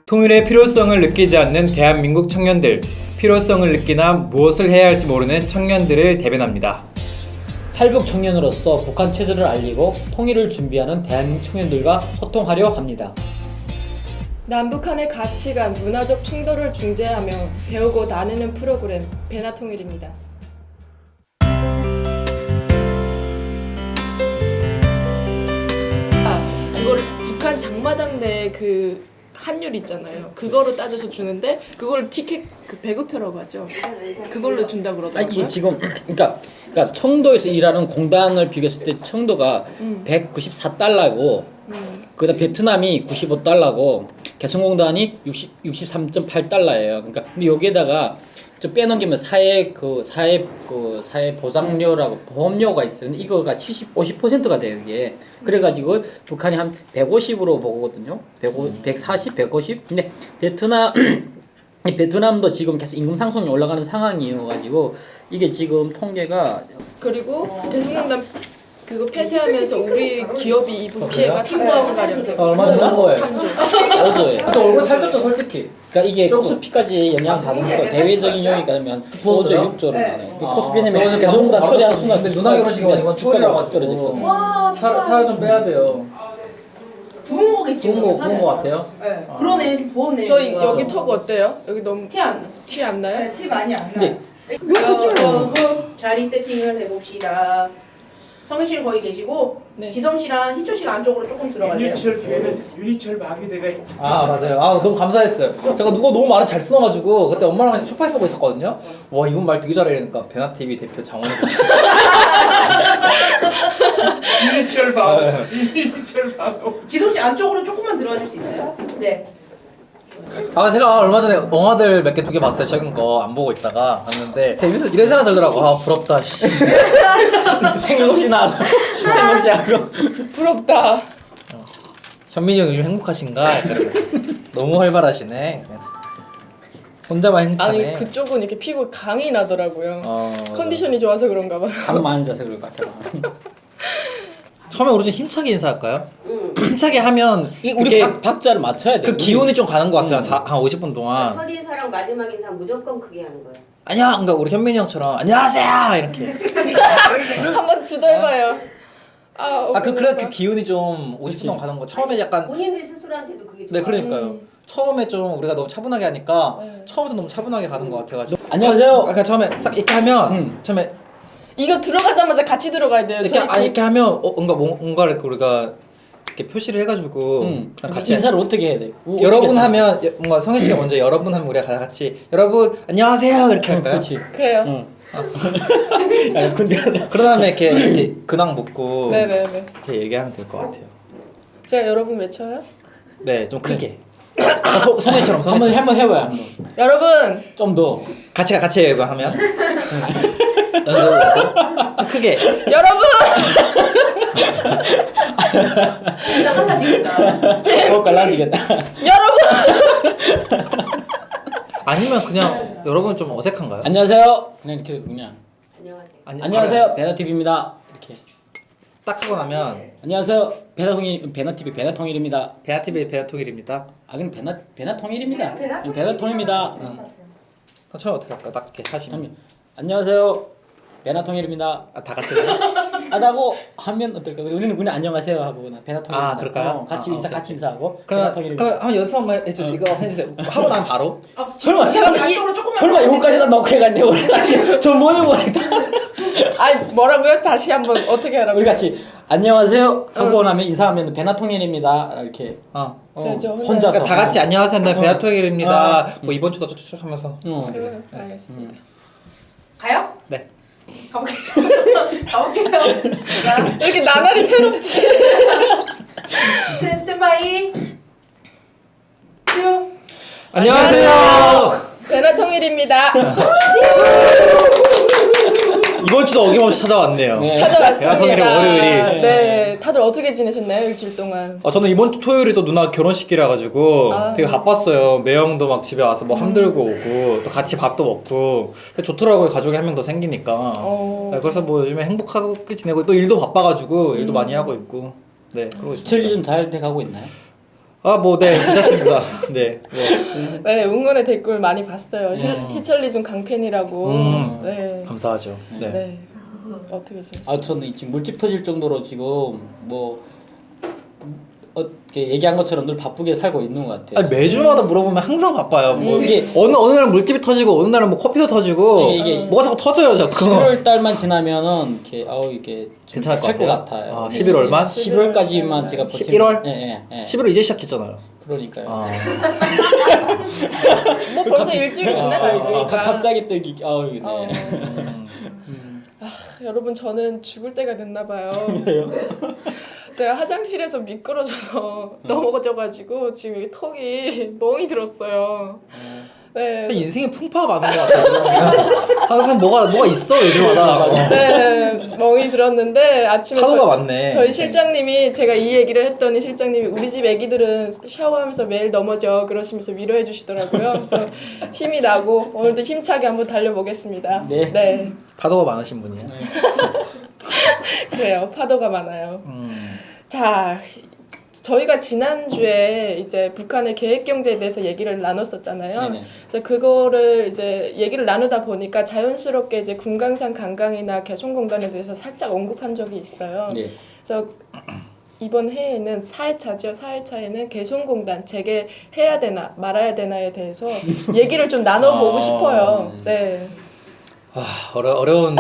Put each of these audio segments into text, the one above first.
통일의 필요성을 느끼지 않는 대한민국 청년들, 필요성을 느끼나 무엇을 해야 할지 모르는 청년들을 대변합니다. 탈북 청년으로서 북한 체제를 알리고 통일을 준비하는 대한민국 청년들과 소통하려 합니다. 남북한의 가치관, 문화적 충돌을 중재하며 배우고 나누는 프로그램 배나통일입니다. 이거를 북한 장마당 내 그 환율 있잖아요. 그거로 따져서 주는데 그걸 티켓 그 배급표라고 하죠. 그걸로 준다 그러더라고요. 이게 지금 그러니까 청도에서 일하는 공단을 비교했을 때 청도가 194달러고 그다음 베트남이 95달러고 개성공단이 63.8달러예요. 그러니까 근데 여기에다가 좀 빼넘기면 사회 보장료라고 보험료가 있어요. 근데 이거가 50%가 돼요, 이게. 그래가지고 북한이 한 150으로 보거든요. 140, 150. 근데 베트남도 지금 계속 임금 상승이 올라가는 상황이어가지고 이게 지금 통계가 그리고 개성공단 그거 폐쇄하면서 우리 기업이 입은 피해가 3조 가량 되고 얼마나 한 거예요? 3조. 어제예요. 또 얼굴 살쪘죠, 솔직히. 그러니까 이게 코스피까지 영향 받는 거 대외적인 요인이 그러면 5조, 6조로 나눠요. 코스피는 개성공단 초래하는 순간 근데 누나 결혼식이면 이번 주가가 확 떨어졌거든요. 살 좀 빼야 돼요. 부은 거겠지. 부은 거 같아요? 네. 그러네, 좀 부었네. 저희 여기 턱 어때요? 여기 너무 티 안 나. 티 안 나요? 네, 티 많이 안 나. 근데 자리 세팅을 해봅시다. 성희 씨는 거기 계시고 네. 지성 씨랑 희초 씨가 안쪽으로 조금 들어가세요. 윤희철 뒤에는 윤희철 마비대가 있지. 아 맞아요. 아 너무 감사했어요. 제가 누가 너무 말을 잘 써가지고 그때 엄마랑 쇼파에서 보고 있었거든요. 와 이분 말 되게 잘해 이러니까 베나TV 대표 장원호. 윤희철 바보. 윤희철 바보. 지성 씨 안쪽으로 조금만 들어가줄 수 있어요? 네. 아 제가 얼마 전에 영화들 몇 개 두 개 봤어요. 최근 거 안 보고 있다가 봤는데 이런 생각 들더라고. 아 부럽다. 씨. 생각 없이 나와서 생각 없이 하고 부럽다. 현민이 형 요즘 행복하신가? 약간 너무 활발하시네. 혼자만 행복하네. 아니 그쪽은 이렇게 피부 강이 나더라고요. 맞아. 컨디션이 좋아서 그런가 봐요. 잠 많이 자서 그럴 것 같아요. 처음에 우리 좀 힘차게 인사할까요? 힘차게 하면 우리 그게 박자를 맞춰야 돼. 그 기운이 좀 가는 것 같아요. 한 50분 동안. 첫 인사랑 마지막 인사 무조건 크게 하는 거예요. 안녕. 그러니까 우리 현민이 형처럼 안녕하세요 이렇게. 한번 주도해봐요. 그래 그 기운이 좀 50분 동안 가는 거. 처음에 약간 본인들 스스로한테도 그게 좋아요. 네 그러니까요. 처음에 좀 우리가 너무 차분하게 하니까 처음부터 너무 차분하게 가는 것 같아가지고. 안녕하세요. 그러니까 처음에 딱 이렇게 하면 처음에 이거 들어가자마자 같이 들어가야 돼요. 이렇게 하면 뭔가를 우리가 이렇게 표시를 해가지고 같이 인사를 어떻게 해야 돼? 여러분 하면 뭔가 성현 씨가 먼저 여러분 하면 우리가 같이 여러분 안녕하세요 이렇게 할까요? 그렇지. 그래요. 야, 근데 그런 다음에 이렇게 근황 묻고 네네네. 이렇게 얘기하면 될 것 같아요. 제가 여러분 외쳐요? 네, 좀 크게. 성현처럼 한번 해봐요. 한번. 여러분 좀 더. 같이 이거 하면 연습해서 크게. 여러분 진짜 달라지겠다. 갈라지겠다. 여러분 아니면 그냥 여러분 좀 어색한가요? 안녕하세요. 그냥. 안녕하세요. 안녕하세요. 베나TV입니다. 이렇게. 딱 하고 나면 안녕하세요. 베나TV 베나통일입니다. 베나TV 베나통일입니다. 그럼 베나통일입니다. 베나통일입니다. 처음 어떻게 할까요? 딱 이렇게 하시면. 안녕하세요. 베나통일입니다. 다 같이 해요? 라고 하면 어떨까? 우리는 그냥 안녕하세요 하고 베나통일. 그럴까요? 같이 오케이. 같이 인사하고 그럼 베나통일입니다. 한번 연습 한번 해주세요. 이거 해주세요. 하고 나면 바로. 설마 안쪽으로 조금만 설마 이거까지 다 넣고 해갔네 우리. 저 뭐니 뭐니. 아니 뭐라고요? 다시 한번 어떻게 하라고? 우리 같이 안녕하세요 하고 나면 인사하면 베나통일입니다 이렇게. 저 혼자서. 그러니까 다 같이 안녕하세요. 나 베나통일입니다. 뭐 이번 주도 쭉 하면서. 알겠습니다. 가요? 네. 가볼게요. 가볼게요. 자, 이렇게 나날이 새롭지. 스탠바이. 큐. 안녕하세요. 배나통일입니다. 이번 주도 어김없이 찾아왔네요. 네. 찾아왔습니다. 배나통일의 월요일이. 네, 다들 어떻게 지내셨나요 일주일 동안? 저는 이번 주 토요일이 또 누나 결혼식이라 가지고 되게 바빴어요. 매형도 막 집에 와서 뭐 함들고 오고 또 같이 밥도 먹고 근데 좋더라고요. 가족이 한 명 더 생기니까. 네, 그래서 뭐 요즘에 행복하게 지내고 또 일도 바빠가지고 일도 많이 하고 있고 네 그러고 있습니다. 스터디 좀 잘 돼가고 있나요? 네, 괜찮습니다. 네, 뭐, 네, 응원의 댓글 많이 봤어요. 히철리즘 강팬이라고. 네. 감사하죠. 네. 네. 어떻게 지금? 저는 지금 물집 터질 정도로 지금 뭐 이렇게 얘기한 것처럼 늘 바쁘게 살고 있는 것 같아요. 아니, 매주마다 물어보면 항상 바빠요. 뭐 이게 어느 날은 물집이 터지고 어느 날은 뭐 커피도 터지고 이게 뭐가 자꾸 터져요, 자꾸. 11월 달만 지나면은 이렇게 이게 괜찮을 것 살것 같아요? 같아요. 11월만? 11월까지만 제가 11월? 예. 11월 이제 시작했잖아요. 그러니까요. 뭐 벌써 일주일이 지나갔으니까. 갑자기 또 이게 네. 여러분 저는 죽을 때가 됐나 봐요. 제가 화장실에서 미끄러져서 넘어져가지고 지금 여기 턱이 멍이 들었어요. 네. 인생에 풍파가 많은 것 같아요. 항상 뭐가 있어 요즘마다. 네, 멍이 들었는데 아침에 파도가 많네. 저희 실장님이 제가 이 얘기를 했더니 실장님이 우리 집 애기들은 샤워하면서 매일 넘어져 그러시면서 위로해 주시더라고요. 그래서 힘이 나고 오늘도 힘차게 한번 달려보겠습니다. 네. 파도가 많으신 분이에요. 그래요. 파도가 많아요. 자, 저희가 지난주에 이제 북한의 계획 경제에 대해서 얘기를 나눴었잖아요. 네네. 그래서 그거를 이제 얘기를 나누다 보니까 자연스럽게 이제 금강산 관광이나 개성공단에 대해서 살짝 언급한 적이 있어요. 네. 그래서 이번 해에는 4회차죠. 4회차에는 개성공단 재개해야 되나 말아야 되나에 대해서 얘기를 좀 나눠보고 싶어요. 네. 어려운.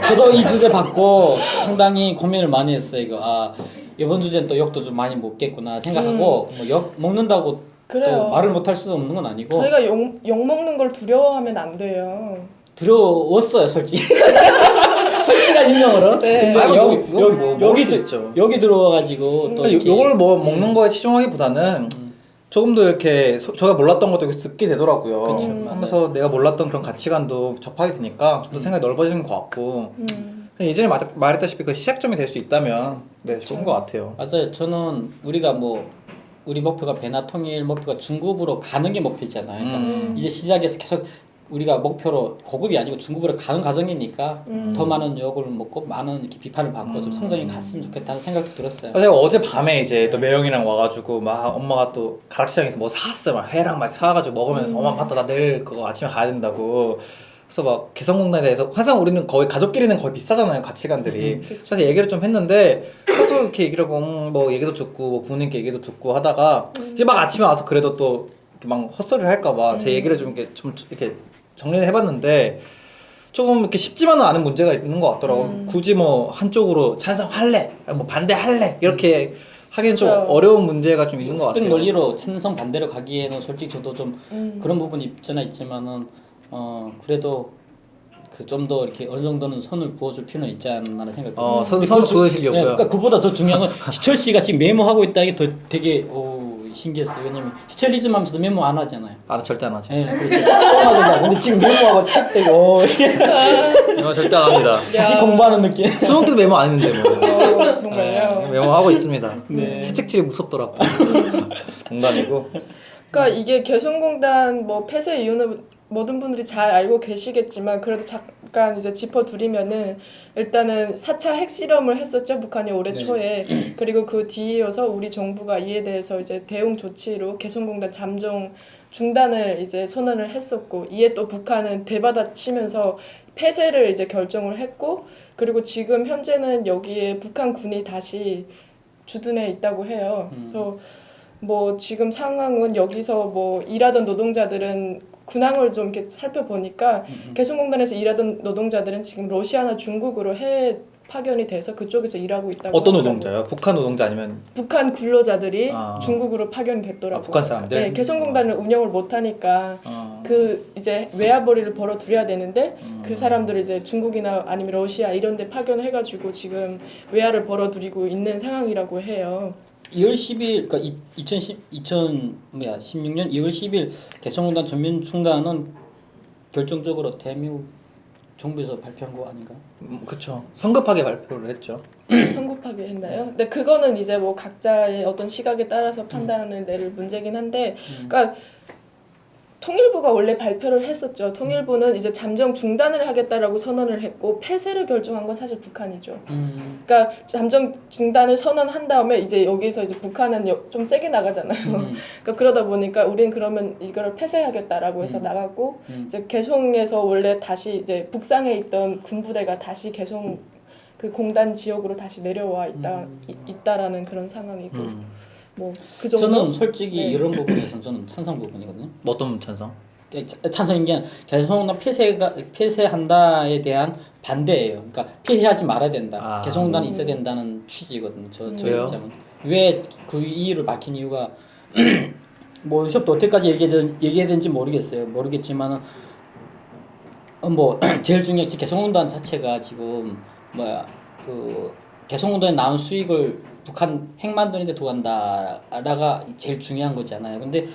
저도 이 주제 받고 상당히 고민을 많이 했어요. 이번 주제는 또 욕도 좀 많이 먹겠구나 생각하고 뭐 욕 먹는다고 그래요. 또 말을 못할 수 없는 건 아니고 저희가 욕 먹는 걸 두려워하면 안 돼요. 두려웠어요, 솔직히. 솔직한 인정으로. 네. 근데 아니, 여기 들어와가지고 또 이렇게 요걸 뭐 먹는 거에 치중하기보다는 조금 더 이렇게 제가 몰랐던 것도 여기서 듣게 되더라고요. 그래서 내가 몰랐던 그런 가치관도 접하게 되니까 좀 더 생각이 넓어지는 것 같고. 예전에 말했다시피 그 시작점이 될 수 있다면 좋은 것 같아요. 맞아요. 저는 우리가 우리 목표가 배나 통일 목표가 중급으로 가는 게 목표잖아요. 그러니까 이제 시작해서 계속 우리가 목표로 고급이 아니고 중급으로 가는 과정이니까 더 많은 욕을 먹고 많은 이렇게 비판을 받고 좀 성장이 갔으면 좋겠다는 생각도 들었어요. 제가 어제 밤에 이제 또 매형이랑 와가지고 막 엄마가 또 가락시장에서 뭐 사왔어요. 막 회랑 막 사와가지고 먹으면서 엄마 봤다 나 내일 그거 아침에 가야 된다고. 그래서 막 개성공단에 대해서 항상 우리는 거의 가족끼리는 거의 비싸잖아요 가치관들이. 그래서 얘기를 좀 했는데 또 이렇게 얘기를 하고 뭐 얘기도 듣고 뭐 부모님께 얘기도 듣고 하다가 이제 막 아침에 와서 그래도 또 이렇게 막 헛소리를 할까봐 제 얘기를 좀 이렇게 정리를 해봤는데 조금 이렇게 쉽지만은 않은 문제가 있는 것 같더라고. 굳이 뭐 한쪽으로 찬성할래, 뭐 반대할래 이렇게 하기엔 좀 어려운 문제가 좀 있는 것 같아요. 논리로 찬성 반대로 가기에는 솔직히 저도 좀 그런 부분이 있지만은 그래도 좀 더 이렇게 어느 정도는 선을 그어줄 필요는 있지 않나 생각해요. 선을 그으시려고요. 그러니까 그보다 더 중요한 건 희철 씨가 지금 메모하고 있다는 게 더 되게 신기했어요. 왜냐면 희철리즘 하면서도 메모 안 하잖아요. 절대 안 하죠. 네, 그렇죠. 근데 지금 메모하고 책 떼고 메모 절대 안 합니다. 다시 공부하는 느낌. 수능 때도 메모 안 했는데 뭐. 정말요. 메모하고 있습니다. 네. 채찍질이 무섭더라고. 농담이고. 그러니까 이게 개성공단 뭐 폐쇄 이유는 모든 분들이 잘 알고 계시겠지만 그래도 잠깐 이제 짚어드리면은 일단은 4차 핵실험을 했었죠 북한이 올해 초에. 그리고 그 뒤이어서 우리 정부가 이에 대해서 이제 대응 조치로 개성공단 잠정 중단을 이제 선언을 했었고 이에 또 북한은 대받아치면서 폐쇄를 이제 결정을 했고 그리고 지금 현재는 여기에 북한군이 다시 주둔해 있다고 해요. 그래서 뭐 지금 상황은 여기서 뭐 일하던 노동자들은 근황을 좀 이렇게 살펴보니까 개성공단에서 일하던 노동자들은 지금 러시아나 중국으로 해외 파견이 돼서 그쪽에서 일하고 있다고. 어떤 하더라고요. 노동자요? 북한 노동자 아니면? 북한 근로자들이 중국으로 파견됐더라고요. 북한 사람들? 네, 개성공단을 운영을 못하니까 그 이제 외화벌이를 벌어들여야 되는데 그 사람들을 이제 중국이나 아니면 러시아 이런 데 파견해가지고 지금 외화를 벌어들이고 있는 상황이라고 해요. 2월 10일 그러니까 2016년 2월 10일 개성공단 전면 중단은 결정적으로 대한민국 정부에서 발표한 거 아닌가? 그렇죠. 성급하게 발표를 했죠. 성급하게 했나요? 근데 그거는 이제 뭐 각자의 어떤 시각에 따라서 판단을 내릴 문제긴 한데, 그러니까 통일부가 원래 발표를 했었죠. 통일부는 이제 잠정 중단을 하겠다라고 선언을 했고 폐쇄를 결정한 건 사실 북한이죠. 그러니까 잠정 중단을 선언한 다음에 이제 여기서 이제 북한은 좀 세게 나가잖아요. 그러니까 그러다 보니까 우린 그러면 이거를 폐쇄하겠다라고 해서 나갔고 이제 개송에서 원래 다시 이제 북상에 있던 군부대가 다시 개송 그 공단 지역으로 다시 내려와 있다라는 그런 상황이고. 뭐 그 정도. 저는 솔직히 네. 이런 부분에서는 저는 찬성 부분이거든요. 어떤 찬성? 찬성인 게 개성공단 폐쇄한다에 대한 반대예요. 그러니까 폐쇄하지 말아야 된다. 개성공단이 있어야 된다는 취지거든요. 저 왜요? 입장은. 왜 그 이유를 밝힌 이유가 뭐 시업도 어떻게까지 얘기해야 되는지 모르겠지만은 뭐 제일 중요한 개성공단 자체가 지금 그 개성공단에 나온 수익을 북한 핵 만드는데 두간다가 제일 중요한 거잖아요. 근데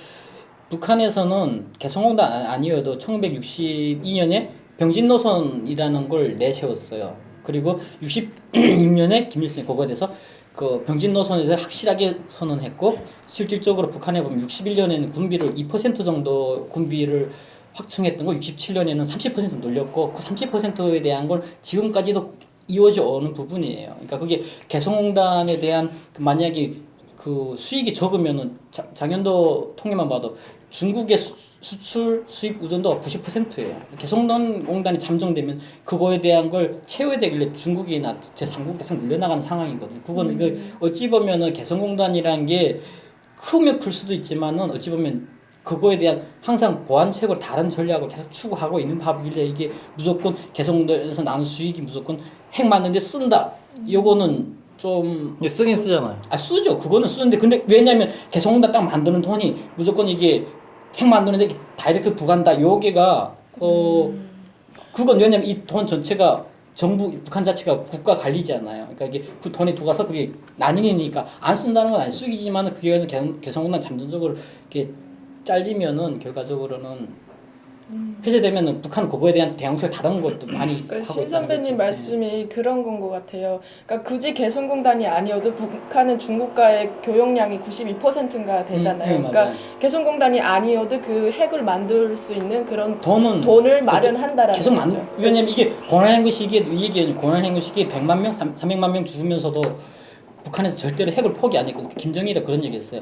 북한에서는 개성공단 아니어도 1962년에 병진노선이라는 걸 내세웠어요. 그리고 66년에 김일성이 그거에 대해서 그 병진노선에 대해서 확실하게 선언했고 실질적으로 북한에 보면 61년에는 군비를 2% 정도 군비를 확충했던 거 67년에는 30% 늘렸고 그 30%에 대한 걸 지금까지도 이어져 오는 부분이에요. 그러니까 그게 개성공단에 대한 만약에 그 수익이 적으면은 작년도 통계만 봐도 중국의 수출 수입 의존도가 90%예요. 개성공단이 잠정되면 그거에 대한 걸 채워야 되길래 중국이나 제3국 계속 늘려나가는 상황이거든요. 그거는 이거 어찌 보면은 개성공단이라는 게 크면 클 수도 있지만은 어찌 보면 그거에 대한 항상 보완책으로 다른 전략을 계속 추구하고 있는 법이길래 이게 무조건 개성공단에서 나는 수익이 무조건 핵 만드는데 쓴다. 요거는 좀 쓰긴 쓰잖아요. 쓰죠. 그거는 쓰는데 근데 왜냐면 개성공단 딱 만드는 돈이 무조건 이게 핵 만드는데 다이렉트 부간다. 요게가 그건 왜냐면 이 돈 전체가 정부 북한 자체가 국가 관리잖아요. 그러니까 이게 그 돈이 들어가서 그게 나뉘니까 안 쓴다는 건 안 쓰기지만은 그게 개성공단 잠정적으로 이렇게 잘리면은 결과적으로는 폐쇄되면은 북한 그거에 대한 대응책을 다른 것도 많이 그러니까 하고 신 있다는 선배님 거죠. 말씀이 그런 건 것 같아요. 그러니까 굳이 개성공단이 아니어도 북한은 중국과의 교역량이 92%인가 되잖아요. 그러니까 맞아요. 개성공단이 아니어도 그 핵을 만들 수 있는 그런 돈은 돈을 마련한다라는 계속 거죠. 왜냐면 이게 고난행군 시기에 이 얘기는 고난행군 시기에 100만 명, 300만 명 죽으면서도 북한에서 절대로 핵을 포기 안 했고 김정일이 그런 얘기했어요.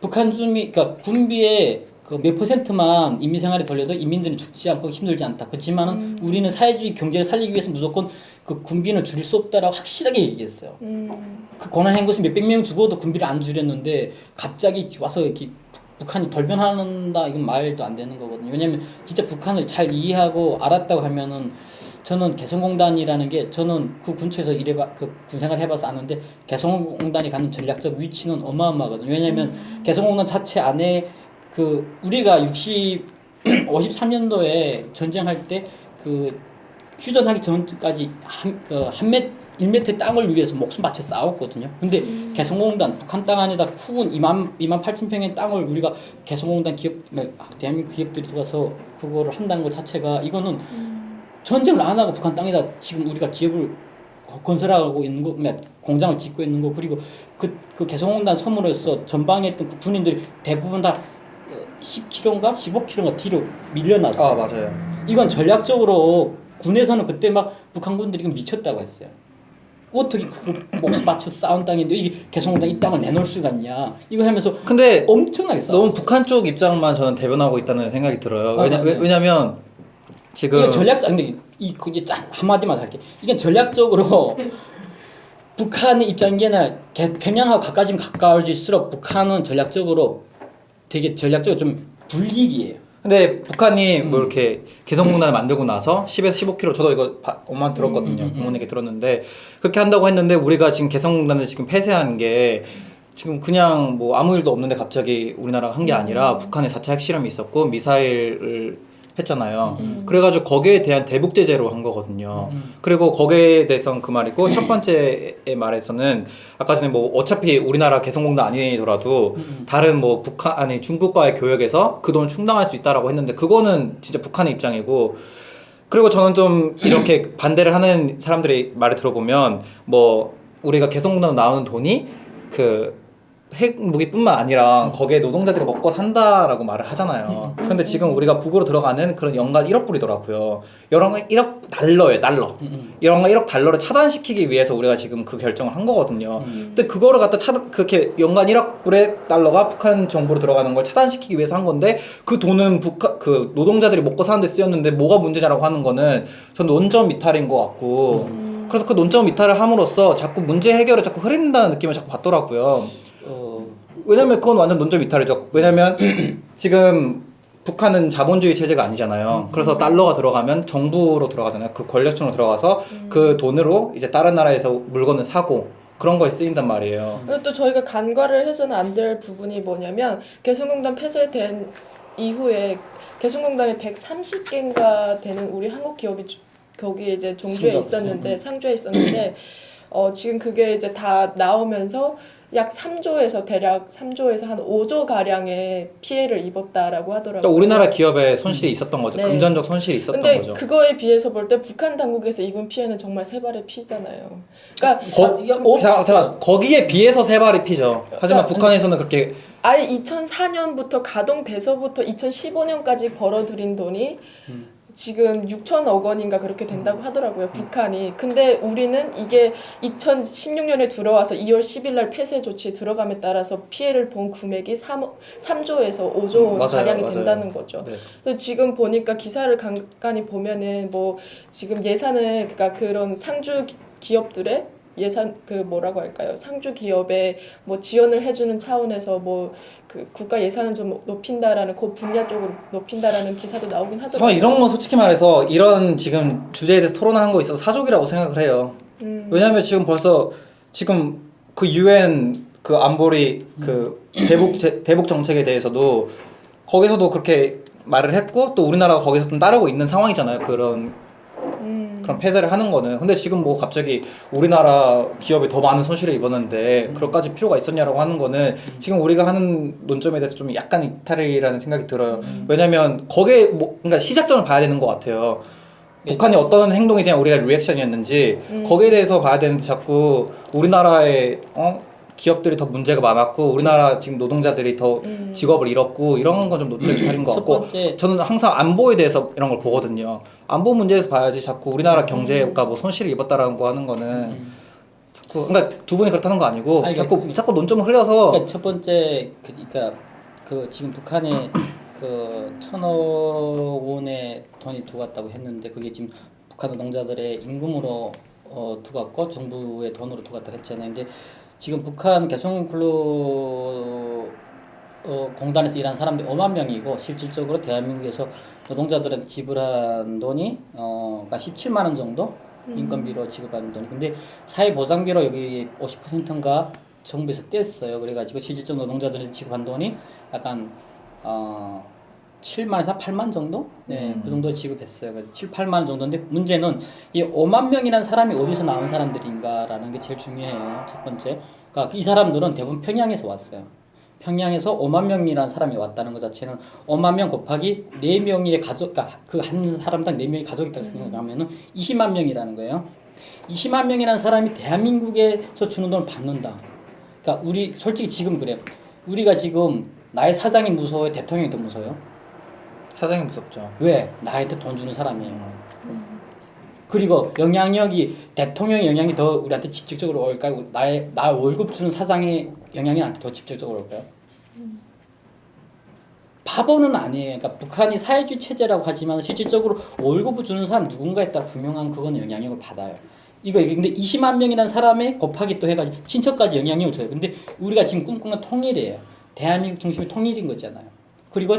북한 주민 그러니까 군비의 그 몇 %만 인민 생활에 돌려도 인민들은 죽지 않고 힘들지 않다. 그렇지만은 우리는 사회주의 경제를 살리기 위해서 무조건 그 군비는 줄일 수 없다라고 확실하게 얘기했어요. 그 고난행군에서 몇백 명 죽어도 군비를 안 줄였는데 갑자기 와서 이렇게 북한이 돌변한다 이건 말도 안 되는 거거든요. 왜냐면 진짜 북한을 잘 이해하고 알았다고 하면은 저는 개성공단이라는 게 저는 그 근처에서 그 군생활 해봐서 아는데 개성공단이 갖는 전략적 위치는 어마어마하거든요. 왜냐면 개성공단 자체 안에 그 우리가 53년도에 전쟁할 때 그 휴전하기 전까지 1m 땅을 위해서 목숨 바쳐 싸웠거든요. 근데 개성공단 북한 땅 안에다 큰 2만 8천 평의 땅을 우리가 개성공단 기업 대한민국 기업들이 들어가서 그거를 한다는 것 자체가 이거는 전쟁을 안 하고 북한 땅에다 지금 우리가 기업을 건설하고 있는 거, 공장을 짓고 있는 거 그리고 그 개성공단 섬으로서 전방에 있던 군인들이 대부분 다 10km인가 15km인가 뒤로 밀려났어요. 맞아요. 이건 전략적으로 군에서는 그때 막 북한군들이 이거 미쳤다고 했어요. 어떻게 그 목숨 바쳐 싸운 땅인데 이게 개성공단 이 땅을 내놓을 수가 있냐 이거 하면서 근데 엄청나게 싸웠어요. 너무 북한 쪽 입장만 저는 대변하고 있다는 생각이 들어요. 맞아요. 왜냐면 지금 이게 전략적 근데 그게 한마디만 할게. 이게 전략적으로 북한의 입장에는 평양하고 가까워질수록 북한은 전략적으로 되게 전략적으로 좀 불리기예요. 근데 북한이 뭐 이렇게 개성공단을 만들고 나서 10에서 15km 저도 이거 엄마 들었거든요. 부모님께 들었는데 그렇게 한다고 했는데 우리가 지금 개성공단을 지금 폐쇄한 게 지금 그냥 뭐 아무 일도 없는데 갑자기 우리나라가 한 게 아니라 북한에 4차 핵실험이 있었고 미사일을 했잖아요. 그래가지고 거기에 대한 대북 제재로 한 거거든요. 그리고 거기에 대해서는 그 말이고 첫 번째 말에서는 아까 전에 뭐 어차피 우리나라 개성공단 아니더라도 다른 뭐 중국과의 교역에서 그 돈을 충당할 수 있다라고 했는데 그거는 진짜 북한의 입장이고 그리고 저는 좀 이렇게 반대를 하는 사람들의 말을 들어보면 뭐 우리가 개성공단으로 나오는 돈이 그 핵무기뿐만 아니라 거기에 노동자들이 먹고 산다라고 말을 하잖아요. 그런데 지금 우리가 북으로 들어가는 그런 연간 1억 불이더라고요. 이런 거 1억 달러예요, 달러. 이런 거 1억 달러를 차단시키기 위해서 우리가 지금 그 결정을 한 거거든요. 근데 그거를 갖다 그렇게 연간 1억 불의 달러가 북한 정부로 들어가는 걸 차단시키기 위해서 한 건데 그 돈은 그 노동자들이 먹고 사는 데 쓰였는데 뭐가 문제냐라고 하는 거는 전 논점 이탈인 것 같고 그래서 그 논점 이탈을 함으로써 자꾸 문제 해결을 자꾸 흐린다는 느낌을 자꾸 받더라고요. 왜냐면 그건 완전 논점 이탈이죠. 왜냐면 지금 북한은 자본주의 체제가 아니잖아요. 그래서 달러가 들어가면 정부로 들어가잖아요. 그 권력층으로 들어가서 그 돈으로 이제 다른 나라에서 물건을 사고 그런 거에 쓰인단 말이에요. 그리고 또 저희가 간과를 해서는 안 될 부분이 뭐냐면 개성공단 폐쇄된 이후에 개성공단이 130개인가 되는 우리 한국 기업이 거기에 이제 종주에 있었는데 상주에 있었는데 지금 그게 이제 다 나오면서 약 3조에서 대략 3조에서 한 5조 가량의 피해를 입었다라고 하더라고요. 그러니까 우리나라 기업에 손실이 있었던 거죠. 네. 금전적 손실이 있었던 근데 거죠. 그거에 비해서 볼 때 북한 당국에서 입은 피해는 정말 세 발의 피잖아요. 그러니까 자, 거기에 비해서 세 발이 피죠. 하지만 북한에서는 그렇게 아예 2004년부터 가동돼서부터 2015년까지 벌어들인 돈이 지금 6천억 원인가 그렇게 된다고 하더라고요. 북한이. 근데 우리는 이게 2016년에 들어와서 2월 10일 날 폐쇄 조치에 들어감에 따라서 피해를 본 금액이 3조에서 5조 가량이 된다는 거죠. 네. 그래서 지금 보니까 기사를 간간히 보면은 뭐 지금 예산을 그러니까 그런 상주 기업들의 예산 그 뭐라고 할까요? 상주 기업에 뭐 지원을 해주는 차원에서 뭐 그 국가 예산을 좀 높인다라는 그 분야 쪽으로 높인다라는 기사도 나오긴 하더라고요. 저는 이런 건 솔직히 말해서 이런 지금 주제에 대해서 토론하는 거 있어서 사족이라고 생각을 해요. 왜냐하면 지금 벌써 지금 그 UN 그 안보리 그 대북 정책에 대해서도 거기서도 그렇게 말을 했고 또 우리나라가 거기서 좀 따르고 있는 상황이잖아요. 그런 폐쇄를 하는 거는. 근데 지금 뭐 갑자기 우리나라 기업이 더 많은 손실을 입었는데 그럴까지 필요가 있었냐라고 하는 거는 지금 우리가 하는 논점에 대해서 좀 약간 이탈이라는 생각이 들어요. 왜냐면 거기에 뭐 그러니까 시작점을 봐야 되는 것 같아요. 북한이 어떤 행동에 대한 우리가 리액션이었는지 거기에 대해서 봐야 되는데 자꾸 우리나라의 기업들이 더 문제가 많았고 우리나라 지금 노동자들이 더 직업을 잃었고 이런 건 좀 논점 이탈인 것 같고 저는 항상 안보에 대해서 이런 걸 보거든요. 안보 문제에서 봐야지 자꾸 우리나라 경제가 뭐 손실을 입었다라는 거 하는 거는 자꾸 그러니까 두 분이 그렇다는 거 아니고 자꾸 논점을 흘려서 그러니까 첫 번째 그러니까 그 지금 북한에 그 1,000억 원의 돈이 들어갔다고 했는데 그게 지금 북한 노동자들의 임금으로 들어갔고 정부의 돈으로 들어갔다고 했잖아요. 근데 지금 북한 개성근로 공단에서 일하는 사람들이 5만 명이고 실질적으로 대한민국에서 노동자들한테 지불한 돈이 17만 원 정도 인건비로 지급하는 돈이. 근데 사회보장비로 여기 50%인가 정부에서 뗐어요. 그래가지고 실질적 노동자들한테 지급한 돈이 약간 7만에서 8만 정도? 네, 그 정도 지급했어요. 7, 8만 원 정도인데 문제는 이 5만 명이라는 사람이 어디서 나온 사람들인가라는 게 제일 중요해요. 첫 번째. 그러니까 이 사람들은 대부분 평양에서 왔어요. 평양에서 5만 명이라는 사람이 왔다는 것 자체는 5만 명 곱하기 4명의 가족, 그러니까 그 한 사람당 4명의 가족이 있다고 생각하면은 20만 명이라는 거예요. 20만 명이라는 사람이 대한민국에서 주는 돈을 받는다. 그러니까 우리 솔직히 지금 그래요. 우리가 지금 나의 사장이 무서워요? 대통령이 더 무서워요? 사장이 무섭죠. 왜? 나한테 돈 주는 사람이에요. 그리고 영향력이 대통령의 영향이 더 우리한테 직접적으로 올까요? 나 월급 주는 사장의 영향이 나한테 더 직접적으로 올까요? 바보는 아니에요. 그러니까 북한이 사회주의 체제라고 하지만 실질적으로 월급을 주는 사람 누군가에 따라 분명한 그거는 영향력을 받아요. 이거 근데 20만 명이라는 사람의 곱하기 또 해가지고 친척까지 영향력을 줘요. 근데 우리가 지금 꿈꾸는 통일이에요. 대한민국 중심이 통일인 거잖아요. 그리고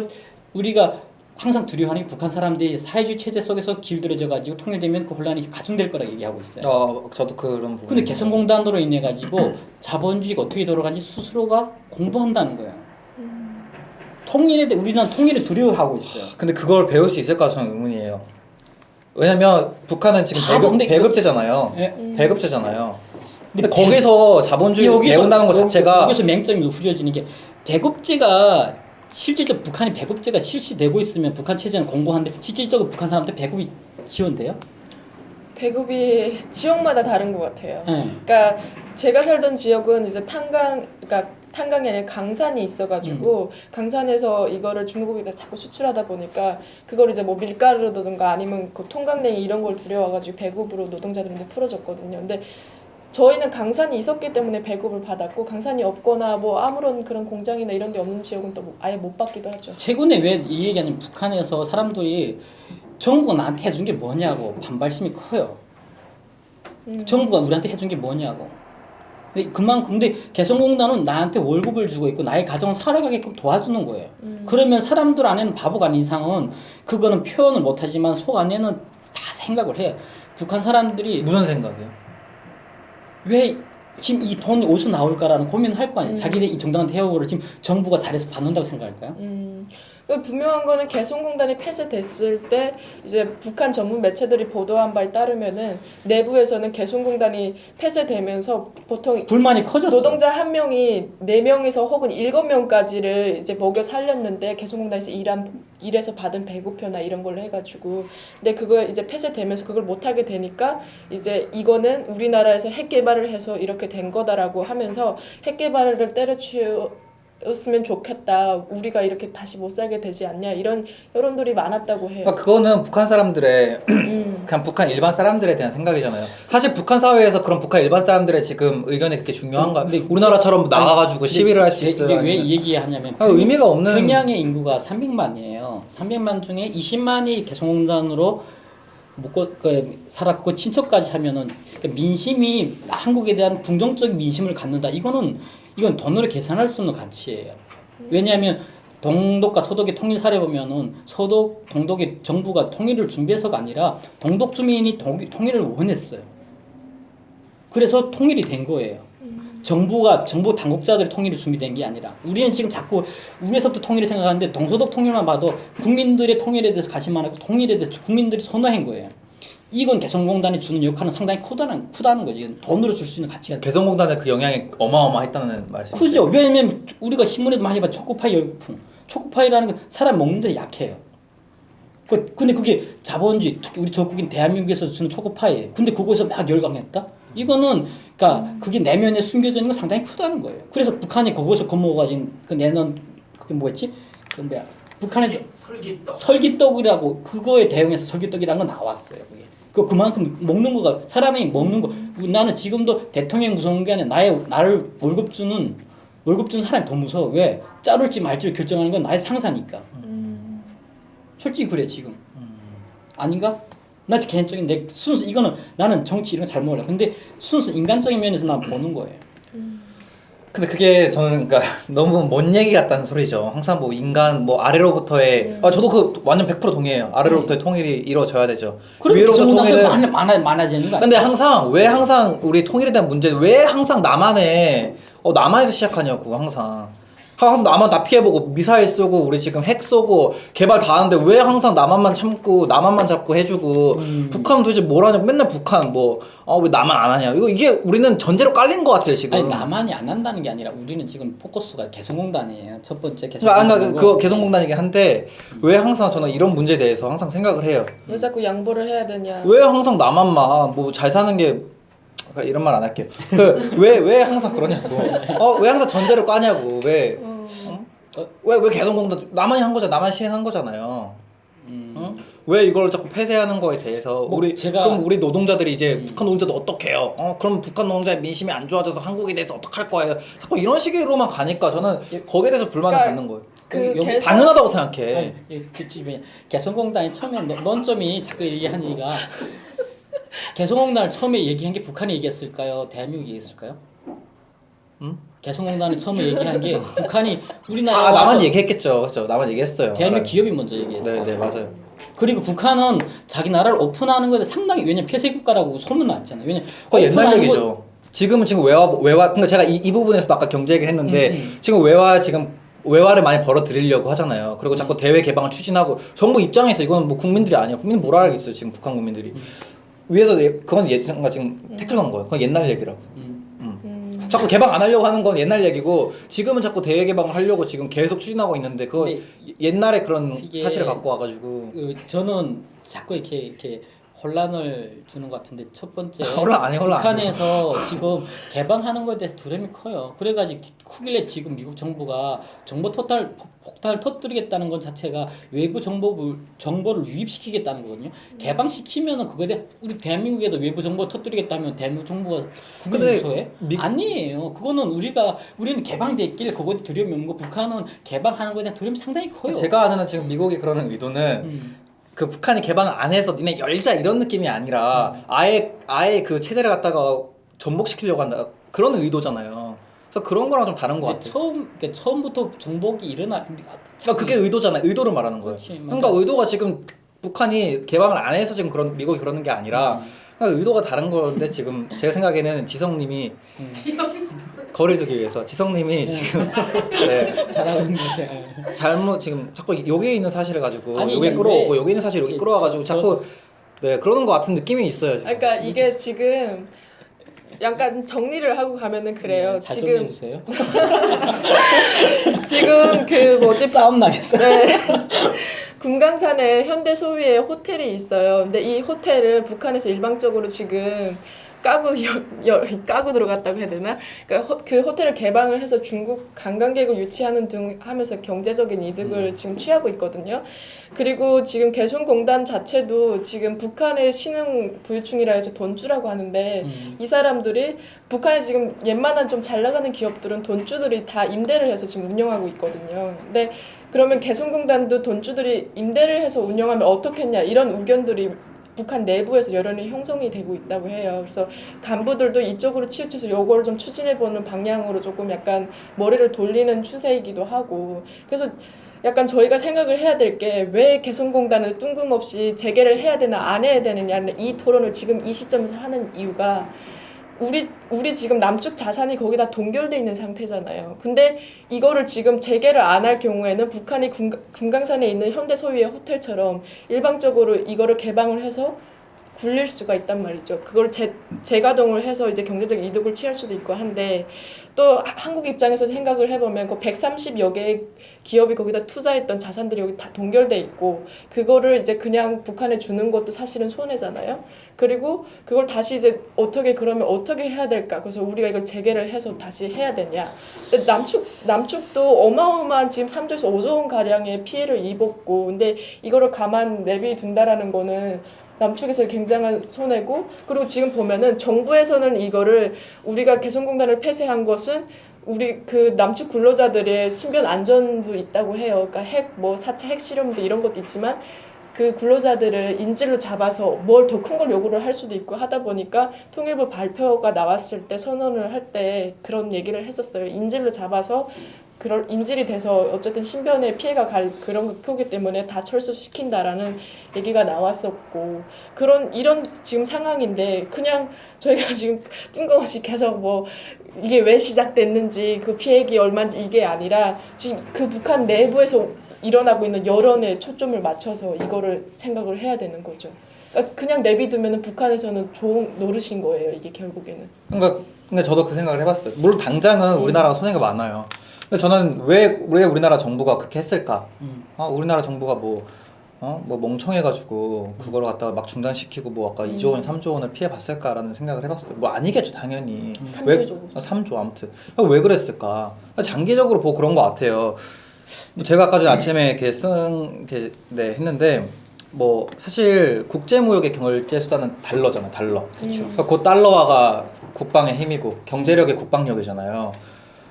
우리가 항상 두려워하는 게 북한 사람들이 사회주의 체제 속에서 길들여져가지고 통일되면 그 혼란이 가중될 거라 얘기하고 있어요. 저도 그런 부분. 근데 개성공단으로 인해 가지고 자본주의가 어떻게 돌아가는지 스스로가 공부한다는 거예요. 통일에 대해 우리는 통일을 두려워하고 있어요. 근데 그걸 배울 수 있을까 저는 의문이에요. 왜냐면 북한은 지금 배급제잖아요. 배급제잖아요. 근데 거기서 자본주의 배운다는 것 자체가 여기서 맹점이 후려지는 게 배급제가 실질적 북한이 배급제가 실시되고 있으면 북한 체제는 공고한데 실질적으로 북한 사람한테 배급이 지원돼요? 배급이 지역마다 다른 것 같아요. 그러니까 제가 살던 지역은 이제 탄광, 그러니까 탄강이 아니라 강산이 있어가지고 강산에서 이거를 중국에다 자꾸 수출하다 보니까 그걸 이제 뭐 밀가루라든가 아니면 그 통강냉이 이런 걸 들여와가지고 배급으로 노동자들한테 풀어줬거든요. 근데 저희는 강산이 있었기 때문에 배급을 받았고 강산이 없거나 뭐 아무런 그런 공장이나 이런 게 없는 지역은 또 아예 못 받기도 하죠. 최근에 왜 이 얘기하냐면 북한에서 사람들이 정부가 나한테 해준 게 뭐냐고 반발심이 커요. 정부가 우리한테 해준 게 뭐냐고. 근데 개성공단은 나한테 월급을 주고 있고 나의 가정을 살아가게끔 도와주는 거예요. 그러면 사람들 안에는 바보가 아닌 이상은 그거는 표현을 못하지만 속 안에는 다 생각을 해요. 북한 사람들이 무슨 생각이요? 왜 지금 이 돈이 어디서 나올까라는 고민을 할 거 아니에요. 자기네 이 정당한 대우를 지금 정부가 잘해서 받는다고 생각할까요? 분명한 거는 개성공단이 폐쇄됐을 때 이제 북한 전문 매체들이 보도한 바에 따르면은 내부에서는 개성공단이 폐쇄되면서 보통 불만이 커졌어. 노동자 한 명이 4명에서 혹은 7명까지를 이제 먹여 살렸는데 개성공단에서 일해서 받은 배고표나 이런 걸로 해가지고 근데 그거 이제 폐쇄되면서 그걸 못하게 되니까 이제 이거는 우리나라에서 핵 개발을 해서 이렇게 된 거다라고 하면서 핵 개발을 때려치웠으면 좋겠다. 우리가 이렇게 다시 못 살게 되지 않냐 이런 여론들이 많았다고 해요. 그러니까 그거는 북한 사람들의 그냥 북한 일반 사람들에 대한 생각이잖아요. 사실 북한 사회에서 그런 북한 일반 사람들의 지금 의견이 그렇게 중요한가? 근데 우리나라처럼 나가가지고 시위를 할 수 있어요. 이게 왜 아니면- 이 얘기하냐면 의미가 없는. 평양의 인구가 300만이에요. 300만 중에 20만이 개성공단으로 살았고 그 친척까지 하면은 그러니까 민심이 한국에 대한 긍정적인 민심을 갖는다. 이건 돈으로 계산할 수 없는 가치예요. 왜냐하면 동독과 서독의 통일 사례 보면은 동독의 정부가 통일을 준비해서가 아니라 동독 주민이 통일을 원했어요. 그래서 통일이 된 거예요. 정부 당국자들이 통일이 준비된 게 아니라 우리는 지금 자꾸 위에서부터 통일을 생각하는데 동서독 통일만 봐도 국민들의 통일에 대해서 관심 많고 통일에 대해서 국민들이 선호한 거예요. 이건 개성공단이 주는 역할은 상당히 크다는 거지. 이건 돈으로 줄 수 있는 가치가 개성공단의 그 영향이 어마어마했다는 말씀이죠. 크죠. 왜냐면 우리가 신문에도 많이 봐 초코파이 열풍. 초코파이라는 건 사람 먹는데 약해요. 근데 그게 자본주의, 특히 우리 적국인 대한민국에서 주는 초코파이예요. 근데 그거에서 막 열광했다? 이거는 그러니까 그게 내면에 숨겨져 있는 건 상당히 크다는 거예요. 그래서 북한이 그거에서 겁먹어가지고 그게 뭐였지? 그 뭐야? 북한의 설기떡이라고 그거에 대응해서 설기떡이라는 건 나왔어요. 그만큼 먹는 거가 사람이 먹는 거. 나는 지금도 대통령 무서운 게 아니라 나를 월급 준 사람이 더 무서워. 왜? 자를지 말지를 결정하는 건 나의 상사니까. 솔직히 그래 지금. 아닌가? 나 개인적인 내 순수 이거는 나는 정치 이런 거 잘 몰라. 근데 순수 인간적인 면에서 난 보는 거예요. 근데 그게 저는 그러니까 너무 먼 얘기 같다는 소리죠. 항상 뭐 인간 뭐 아래로부터의 저도 그 완전 100% 동의해요. 아래로부터의 통일이 이루어져야 되죠. 위로부터 통일은 많아지는 거 아니야? 근데 왜 항상 우리 통일에 대한 문제 왜 항상 남한에서 시작하냐고 항상 남한 다 피해보고 미사일 쏘고 우리 지금 핵 쏘고 개발 다 하는데 왜 항상 남한만 참고 남한만 자꾸 해주고 북한은 도대체 뭘 하냐 맨날 북한 왜 나만 안 하냐 이게 우리는 전제로 깔린 것 같아요 지금. 아니 나만이 안 한다는 게 아니라 우리는 지금 포커스가 개성공단이에요. 첫 번째 개성공단. 그거 개성공단이긴 한데 왜 항상 저는 이런 문제에 대해서 항상 생각을 해요. 왜 자꾸 양보를 해야 되냐? 왜 항상 나만만 뭐 잘 사는 게 이런 말 안 할게요. 왜 항상 그러냐고. 왜 항상 전제로 까냐고. 왜 개성공단 나만이 한 거잖아. 나만 시행한 거잖아요. 왜 이걸 자꾸 폐쇄하는 거에 대해서 그럼 우리 노동자들이 이제 북한 노동자도 어떡해요? 그럼 북한 노동자의 민심이 안 좋아져서 한국에 대해서 어떡할 거예요? 자꾸 이런 식으로만 가니까 저는 거기에 대해서 불만을 갖는 거예요. 당연하다고 생각해. 개성공단이 처음에 논점이 자꾸 얘기한 얘기가 개성공단을 처음에 얘기한 게 북한이 얘기했을까요? 대한민국이 얘기했을까요? 개성공단을 처음에 얘기한 게 북한이 우리나라 나만 얘기했겠죠. 그렇죠. 나만 얘기했어요. 대한민국 기업이 먼저 얘기했어요. 네, 맞아요. 그리고 북한은 자기 나라를 오픈하는 거에 상당히 왜냐면 폐쇄 국가라고 소문 났잖아요. 왜냐면 그거 옛날 얘기죠. 지금은 외화 그러니까 제가 이 부분에서도 아까 경제 얘기를 했는데 지금 외화를 많이 벌어들이려고 하잖아요. 그리고 자꾸 대외 개방을 추진하고 정부 입장에서 이거는 뭐 국민들이 아니야. 국민은 뭘 알겠어요. 지금 북한 국민들이 위에서 그건 예전가 지금 태클 건 거예요. 그건 옛날 얘기라고. 자꾸 개방 안 하려고 하는 건 옛날 얘기고 지금은 자꾸 대외 개방을 하려고 지금 계속 추진하고 있는데 그거 옛날에 그런 사실을 갖고 와가지고 저는 자꾸 이렇게 혼란을 주는 것 같은데 첫 번째 혼란 아니, 혼란 북한에서 지금 개방하는 것에 대해서 두려움이 커요. 그래가지고 크길래 지금 미국 정부가 정보 폭탄을 터뜨리겠다는 것 자체가 외부 정보를 유입시키겠다는 거거든요. 개방시키면은 그거에 대해 우리 대한민국에도 외부 정보 터뜨리겠다면 대한민국 정부가 국민을 유서해? 아니에요. 그거는 우리는 개방돼 있길래 그거에 두려움이 없는 거. 북한은 개방하는 것에 대한 두려움이 상당히 커요. 제가 아는 지금 미국이 그러는 의도는 그 북한이 개방을 안 해서 니네 열자 이런 느낌이 아니라 아예 그 체제를 갖다가 전복시키려고 한다 그런 의도잖아요. 그래서 그런 거랑 좀 다른 것 같아요. 처음부터 정복이 일어나. 그러니까 그게 의도잖아요. 의도를 말하는 거예요. 그렇지, 그러니까 의도가 지금 북한이 개방을 안 해서 지금 미국이 그러는 게 아니라 그러니까 의도가 다른 건데 지금 제가 생각에는 지성님이 거리를 두기 위해서 지성님이 지금 네, 잘하는 것 같아. 잘못 지금 자꾸 여기에 있는 사실을 가지고 아니, 여기에 근데 끌어오고 여기 있는 사실 여기 끌어와가지고 자꾸 네 그러는 것 같은 느낌이 있어요. 지금. 그러니까 이게 지금 약간 정리를 하고 가면은 그래요. 잘 지금 정리해주세요. 지금 그 뭐지 싸움 나겠어. 네. 금강산에 현대 소유의 호텔이 있어요. 근데 이 호텔을 북한에서 일방적으로 지금 까고 들어갔다고 해야 되나? 그러니까 그 호텔을 개방을 해서 중국 관광객을 유치하는 등 하면서 경제적인 이득을 지금 취하고 있거든요. 그리고 지금 개성공단 자체도 지금 북한의 신흥 부유층이라 해서 돈주라고 하는데 이 사람들이 북한에 지금 웬만한 좀 잘 나가는 기업들은 돈주들이 다 임대를 해서 지금 운영하고 있거든요. 근데 그러면 개성공단도 돈주들이 임대를 해서 운영하면 어떻겠냐 이런 의견들이 북한 내부에서 여론이 형성이 되고 있다고 해요. 그래서 간부들도 이쪽으로 치우쳐서 요거를 좀 추진해보는 방향으로 조금 약간 머리를 돌리는 추세이기도 하고 그래서 약간 저희가 생각을 해야 될 게 왜 개성공단을 뜬금없이 재개를 해야 되나 안 해야 되느냐는 이 토론을 지금 이 시점에서 하는 이유가 우리 지금 남측 자산이 거기다 동결돼 있는 상태잖아요. 근데 이거를 지금 재개를 안 할 경우에는 북한이 금강산에 있는 현대 소유의 호텔처럼 일방적으로 이거를 개방을 해서 굴릴 수가 있단 말이죠. 그걸 재가동을 해서 이제 경제적 이득을 취할 수도 있고 한데 또 한국 입장에서 생각을 해보면 그 130여 개의 기업이 거기다 투자했던 자산들이 여기 다 동결돼 있고 그거를 이제 그냥 북한에 주는 것도 사실은 손해잖아요. 그리고 그걸 다시 이제 그러면 어떻게 해야 될까? 그래서 우리가 이걸 재개를 해서 다시 해야 되냐? 근데 남측도 어마어마한 지금 3조에서 5조 원 가량의 피해를 입었고, 근데 이거를 가만 내비둔다라는 거는 남측에서 굉장한 손해고, 그리고 지금 보면은 정부에서는 이거를 우리가 개성공단을 폐쇄한 것은 우리 그 남측 근로자들의 신변 안전도 있다고 해요. 그러니까 4차 핵실험도 이런 것도 있지만 그 근로자들을 인질로 잡아서 뭘 더 큰 걸 요구를 할 수도 있고 하다 보니까 통일부 발표가 나왔을 때 선언을 할 때 그런 얘기를 했었어요. 인질로 잡아서 그런 인질이 돼서 어쨌든 신변에 피해가 갈 그런 거기 때문에 다 철수시킨다라는 얘기가 나왔었고 이런 지금 상황인데 그냥 저희가 지금 뜬금없이 계속 뭐 이게 왜 시작됐는지 그 피해액이 얼마인지 이게 아니라 지금 그 북한 내부에서 일어나고 있는 여론에 초점을 맞춰서 이거를 생각을 해야 되는 거죠. 그러니까 그냥 내비두면은 북한에서는 좋은 노릇인 거예요. 이게 결국에는. 그러니까 근데 저도 그 생각을 해봤어요. 물론 당장은 우리나라가 손해가 많아요. 근데 저는 왜 우리나라 정부가 그렇게 했을까? 우리나라 정부가 뭐 멍청해가지고 그걸 갖다가 막 중단시키고 뭐 아까 2조 원, 3조 원을 피해봤을까라는 생각을 해봤어요. 뭐 아니겠죠, 당연히. 3조 아무튼. 왜 그랬을까? 장기적으로 보고 그런 것 같아요. 제가 아까 전에 아침에 했는데 뭐 사실 국제무역의 결제 수단은 달러잖아요, 달러. 그렇죠. 그러니까 그 달러화가 국방의 힘이고 경제력의 국방력이잖아요.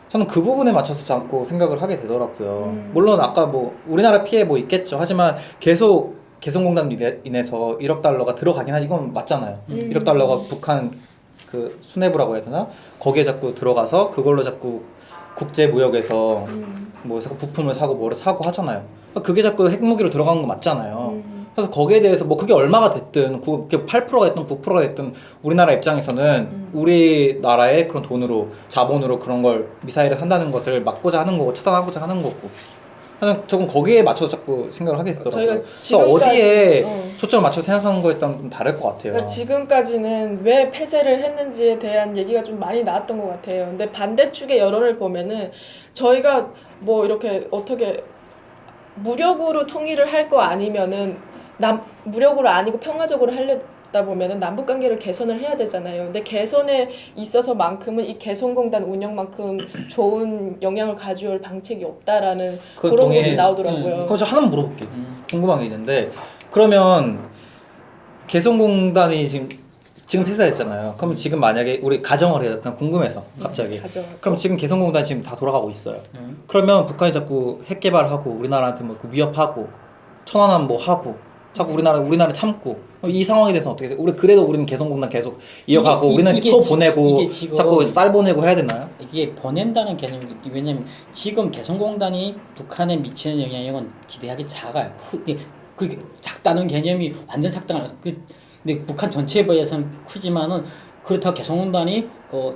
저는 그 부분에 맞춰서 자꾸 생각을 하게 되더라고요. 물론 아까 뭐 우리나라 피해 뭐 있겠죠. 하지만 계속 개성공단 인해서 1억 달러가 들어가긴 하지 이건 맞잖아요. 1억 달러가 북한 그 수뇌부라고 해야 되나? 거기에 자꾸 들어가서 그걸로 자꾸 국제무역에서 뭐 부품을 사고 뭐를 사고 하잖아요. 그게 자꾸 핵무기로 들어가는 거 맞잖아요. 그래서 거기에 대해서 뭐 그게 얼마가 됐든 그게 8%가 됐든 9%가 됐든 우리나라 입장에서는 우리나라의 그런 돈으로 자본으로 그런 걸 미사일을 산다는 것을 막고자 하는 거고 차단하고자 하는 거고 저는 조금 거기에 맞춰서 자꾸 생각을 하게 되더라고요. 그래서 어디에 초점을 맞춰서 생각하는 거에 따라 좀 다를 것 같아요. 그러니까 지금까지는 왜 폐쇄를 했는지에 대한 얘기가 좀 많이 나왔던 것 같아요. 근데 반대축의 여론을 보면은 저희가 뭐 이렇게 어떻게 무력으로 통일을 할 거 아니면은 무력으로 아니고 평화적으로 다 보면은 남북 관계를 개선을 해야 되잖아요. 근데 개선에 있어서만큼은 이 개성공단 운영만큼 좋은 영향을 가져올 방책이 없다라는 그건 그런 동의해. 부분이 나오더라고요. 그럼 저 하나만 물어볼게요. 궁금한 게 있는데 그러면 개성공단이 지금 폐쇄됐잖아요. 그럼 지금 만약에 우리 가정을 해요. 그냥 궁금해서 갑자기. 그럼 지금 개성공단이 지금 다 돌아가고 있어요. 그러면 북한이 자꾸 핵 개발하고 우리나라한테 뭐 그 위협하고 천안함 뭐 하고 자꾸 우리나라 참고 이 상황에 대해서 어떻게 생각해요? 그래도 우리는 개성공단 계속 이어가고 우리는 소 보내고 자꾸 쌀 보내고 해야 되나요? 이게 보낸다는 개념이 왜냐면 지금 개성공단이 북한에 미치는 영향력은 지대하게 작아요. 그게 작다는 개념이 완전 작다는 근데 북한 전체에 비해서는 크지만은 그렇다고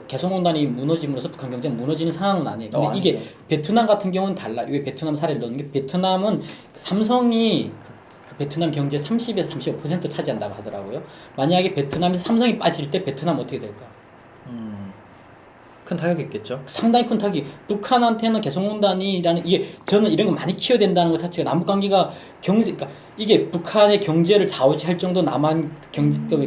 개성공단이 무너짐으로써 북한 경제가 무너지는 상황은 아니에요. 근데 이게 베트남 같은 경우는 달라. 왜 베트남 사례를 넣는 게 베트남은 삼성이 그 베트남 경제 30에서 35% 차지한다고 하더라고요. 만약에 베트남에서 삼성이 빠질 때 베트남 어떻게 될까? 큰 타격이 있겠죠. 상당히 큰 타격이. 북한한테는 개성공단이라는 이게 저는 이런 거 많이 키워야 된다는 것 자체가 남북 관계가 그러니까 이게 북한의 경제를 좌우지할 정도 남한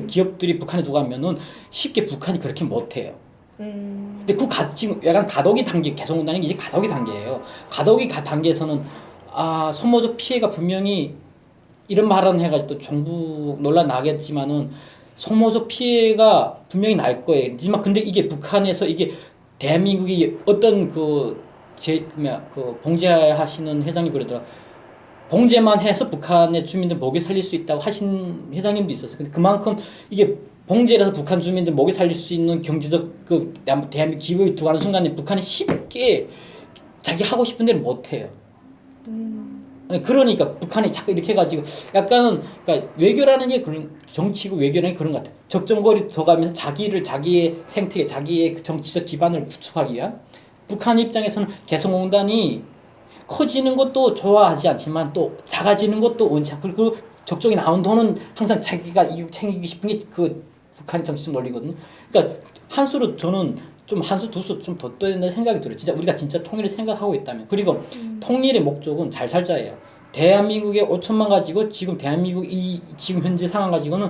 기업들이 북한에 두고 하면은 쉽게 북한이 그렇게 못해요. 근데 지금 약간 가덕이 단계 개성공단이 이제 가덕이 단계예요. 가덕이 단계에서는 소모적 피해가 분명히 이런 말은 해가지고 또 정부 논란 나겠지만은 소모적 피해가 분명히 날 거예요. 하지만 근데 이게 북한에서 이게 대한민국이 어떤 봉제하시는 회장님 그러더라. 봉제만 해서 북한의 주민들 먹여 살릴 수 있다고 하신 회장님도 있었어요. 근데 그만큼 이게 봉제를 해서 북한 주민들 먹여 살릴 수 있는 경제적 대한민국 기업이 들어가는 순간에 북한이 쉽게 자기 하고 싶은 대로 못 해요. 그러니까 북한이 자꾸 이렇게 해가지고 약간은 그러니까 외교라는 게 그런 정치고 외교라는 게 그런 것 같아요. 적정거리 더 가면서 자기의 생태계, 자기의 정치적 기반을 구축하기 위한 북한 입장에서는 개성공단이 커지는 것도 좋아하지 않지만 또 작아지는 것도 원치 않고 그리고 적정이 나온 돈은 항상 자기가 이익 챙기고 싶은 게 그 북한의 정치적 논리거든요. 그러니까 저는 좀 한 수 두 수 좀 더 떠야 된다는 생각이 들어요. 우리가 진짜 통일을 생각하고 있다면. 그리고 통일의 목적은 잘 살자예요. 대한민국의 5천만 가지고 지금 대한민국 지금 현재 상황 가지고는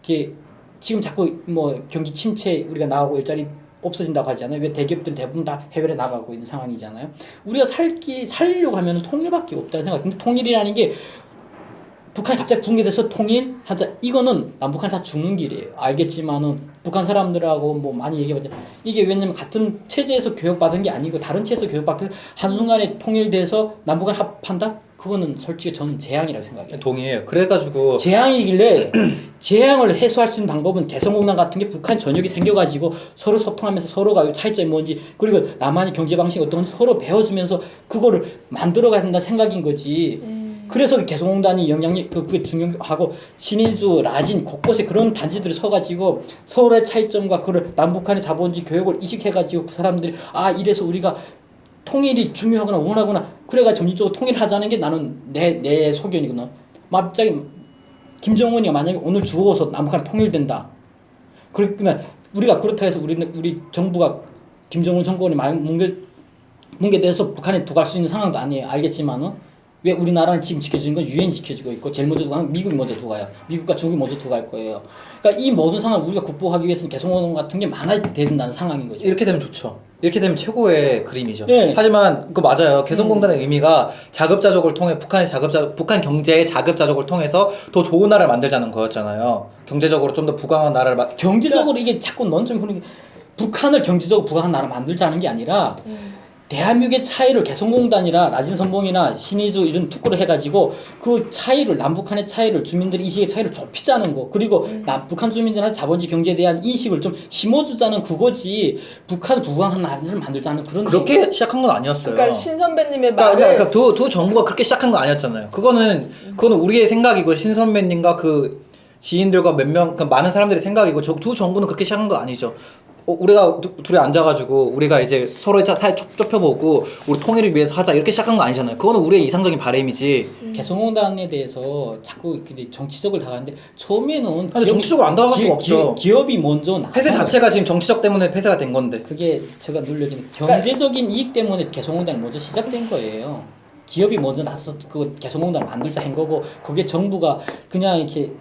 이렇게 지금 자꾸 뭐 경기 침체 우리가 나가고 일자리 없어진다고 하잖아요. 왜 대기업들 대부분 다 해외에 나가고 있는 상황이잖아요. 우리가 살려고 하면 통일밖에 없다는 생각. 근데 통일이라는 게 북한이 갑자기 붕괴돼서 통일하자 이거는 남북한이 다 죽는 길이에요. 알겠지만은 북한 사람들하고 뭐 많이 얘기해봤죠. 이게 왜냐면 같은 체제에서 교육받은 게 아니고 다른 체제에서 교육받길 한순간에 통일돼서 남북한 합한다? 그거는 솔직히 저는 재앙이라고 생각해요. 동의해요. 그래가지고 재앙이길래 재앙을 해소할 수 있는 방법은 개성공단 같은 게 북한 전역이 생겨가지고 서로 소통하면서 서로가 차이점이 뭔지 그리고 남한의 경제 방식이 어떤 건지 서로 배워주면서 그거를 만들어가야 된다는 생각인 거지. 그래서 개성공단이 영향력 그게 중요하고 신인수, 라진 곳곳에 그런 단지들이 서가지고 서로의 차이점과 그걸 남북한의 자본주의 교육을 이식해가지고 그 사람들이 이래서 우리가 통일이 중요하구나 원하구나 그래가 점진적으로 통일하자는 게 나는 내 소견이구나. 갑자기 김정은이 만약에 오늘 죽어서 남북한이 통일된다. 그러면 우리가 그렇다 해서 우리 정부가 김정은 정권이 뭉개돼서 북한에 두고 갈 수 있는 상황도 아니에요. 알겠지만은. 왜 우리나라를 지금 지켜주는 건 유엔이 지켜주고 있고 제일 먼저 두고 가는 미국이 먼저 두고 가요. 미국과 중국이 먼저 두고 갈 거예요. 그러니까 이 모든 상황을 우리가 극복하기 위해서는 개성공단 같은 게 많아야 된다는 상황인 거죠. 이렇게 되면 좋죠. 이렇게 되면 최고의 그림이죠. 네. 하지만 그거 맞아요. 개성공단의 의미가 자급자족을 통해 북한 경제의 자급자족을 통해서 더 좋은 나라를 만들자는 거였잖아요. 경제적으로 좀 더 부강한 나라를 경제적으로 이게 자꾸 논점이 흐르는 게 북한을 경제적으로 부강한 나라 만들자는 게 아니라 대한민국의 차이를 개성공단이나 라진선봉이나 신의주 이런 특구를 해가지고 그 차이를 남북한의 차이를 주민들의 인식의 차이를 좁히자는 거 그리고 북한 주민들한테 자본주의 경제에 대한 인식을 좀 심어주자는 그거지 북한 부강한 나라를 만들자는 그런 그렇게 시작한 건 아니었어요. 그러니까 신 선배님의 말을 그러니까 두 정부가 그렇게 시작한 건 아니었잖아요. 그거는 우리의 생각이고 신 선배님과 그 지인들과 많은 사람들의 생각이고 두 정부는 그렇게 시작한 건 아니죠. 우리가 둘이 앉아가지고 우리가 이제 서로의 살 좁혀보고 우리 통일을 위해서 하자 이렇게 시작한 거 아니잖아요. 그거는 우리의 이상적인 바람이지. 개성공단에 대해서 자꾸 정치적을 다가가는데 처음에는 정치적으로 안 다가갈 수가 없죠. 기업이 먼저 폐쇄 자체가 지금 정치적 때문에 폐쇄가 된 건데. 그게 제가 눌려지는 경제적인 이익 때문에 개성공단이 먼저 시작된 거예요. 기업이 먼저 나서서 그 개성공단을 만들자 한 거고 그게 정부가 그냥 이렇게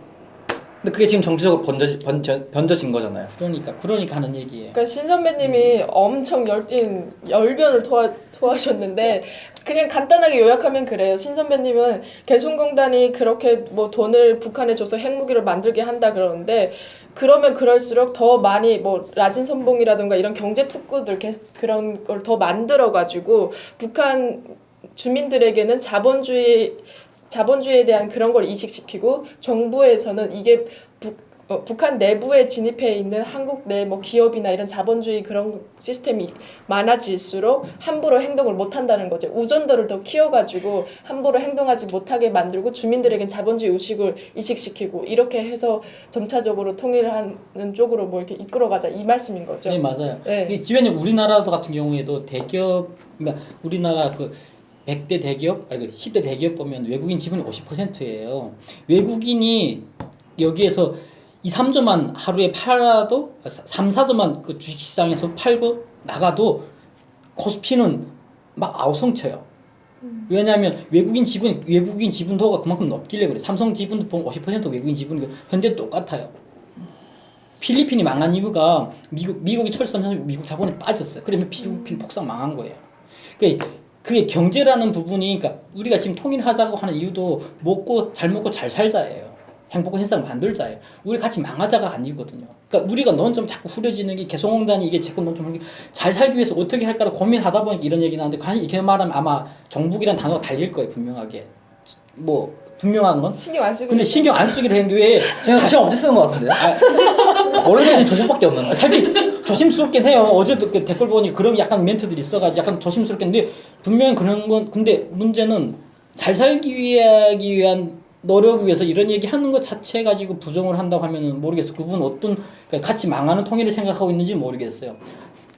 근데 그게 지금 정치적으로 번져진 거잖아요. 그러니까 하는 얘기예요. 그러니까 신 선배님이 엄청 열변을 토하셨는데 그냥 간단하게 요약하면 그래요. 신 선배님은 개성공단이 그렇게 뭐 돈을 북한에 줘서 핵무기를 만들게 한다 그러는데 그러면 그럴수록 더 많이 뭐 라진 선봉이라든가 이런 경제 특구들 그런 걸 더 만들어 가지고 북한 주민들에게는 자본주의에 대한 그런 걸 이식시키고 정부에서는 이게 북한 내부에 진입해 있는 한국 내 뭐 기업이나 이런 자본주의 그런 시스템이 많아질수록 함부로 행동을 못 한다는 거죠. 우존도를 더 키워가지고 함부로 행동하지 못하게 만들고 주민들에겐 자본주의 의식을 이식시키고 이렇게 해서 점차적으로 통일하는 쪽으로 뭐 이렇게 이끌어가자 이 말씀인 거죠. 네 맞아요. 네. 지금 우리나라 같은 경우에도 대기업 우리나라 그 100대 대기업 아니 10대 대기업 보면 외국인 지분이 50%예요. 외국인이 여기에서 2, 3조만 하루에 팔아도 3, 4조만 그 주식시장에서 팔고 나가도 코스피는 막 아우성쳐요. 왜냐하면 외국인 지분도가 그만큼 높길래 그래. 삼성 지분도 보면 50% 외국인 지분이고 현재 똑같아요. 필리핀이 망한 이유가 미국이 철수하면서 미국 자본이 빠졌어요. 그러면 필리핀 폭삭 망한 거예요. 그게 경제라는 부분이 그러니까 우리가 지금 통일하자고 하는 이유도 잘 먹고 잘 살자예요. 행복한 세상을 만들자예요. 우리 같이 망하자가 아니거든요. 그러니까 우리가 넌 좀 자꾸 후려지는 게 개성공단이 이게 자꾸 넌 좀 잘 살기 위해서 어떻게 할까를 고민하다 보니까 이런 얘기 나오는데 과연 이렇게 말하면 아마 정북이란 단어가 달릴 거예요. 분명하게. 뭐 분명한 건. 신경 안 쓰고. 근데 신경 안 쓰기로 했는데 왜 제가 자신 없이 쓰는 것 같은데요? 어른 사이는 정보밖에 없는데. 살짝 조심스럽긴 해요. 어제도 그 댓글 보니 그런 약간 멘트들이 있어가지고 약간 조심스럽겠는데 분명히 그런 건 근데 문제는 잘 살기 위한 노력을 위해서 이런 얘기 하는 것 자체 가지고 부정을 한다고 하면은 모르겠어. 그분 어떤 그러니까 같이 망하는 통일을 생각하고 있는지 모르겠어요.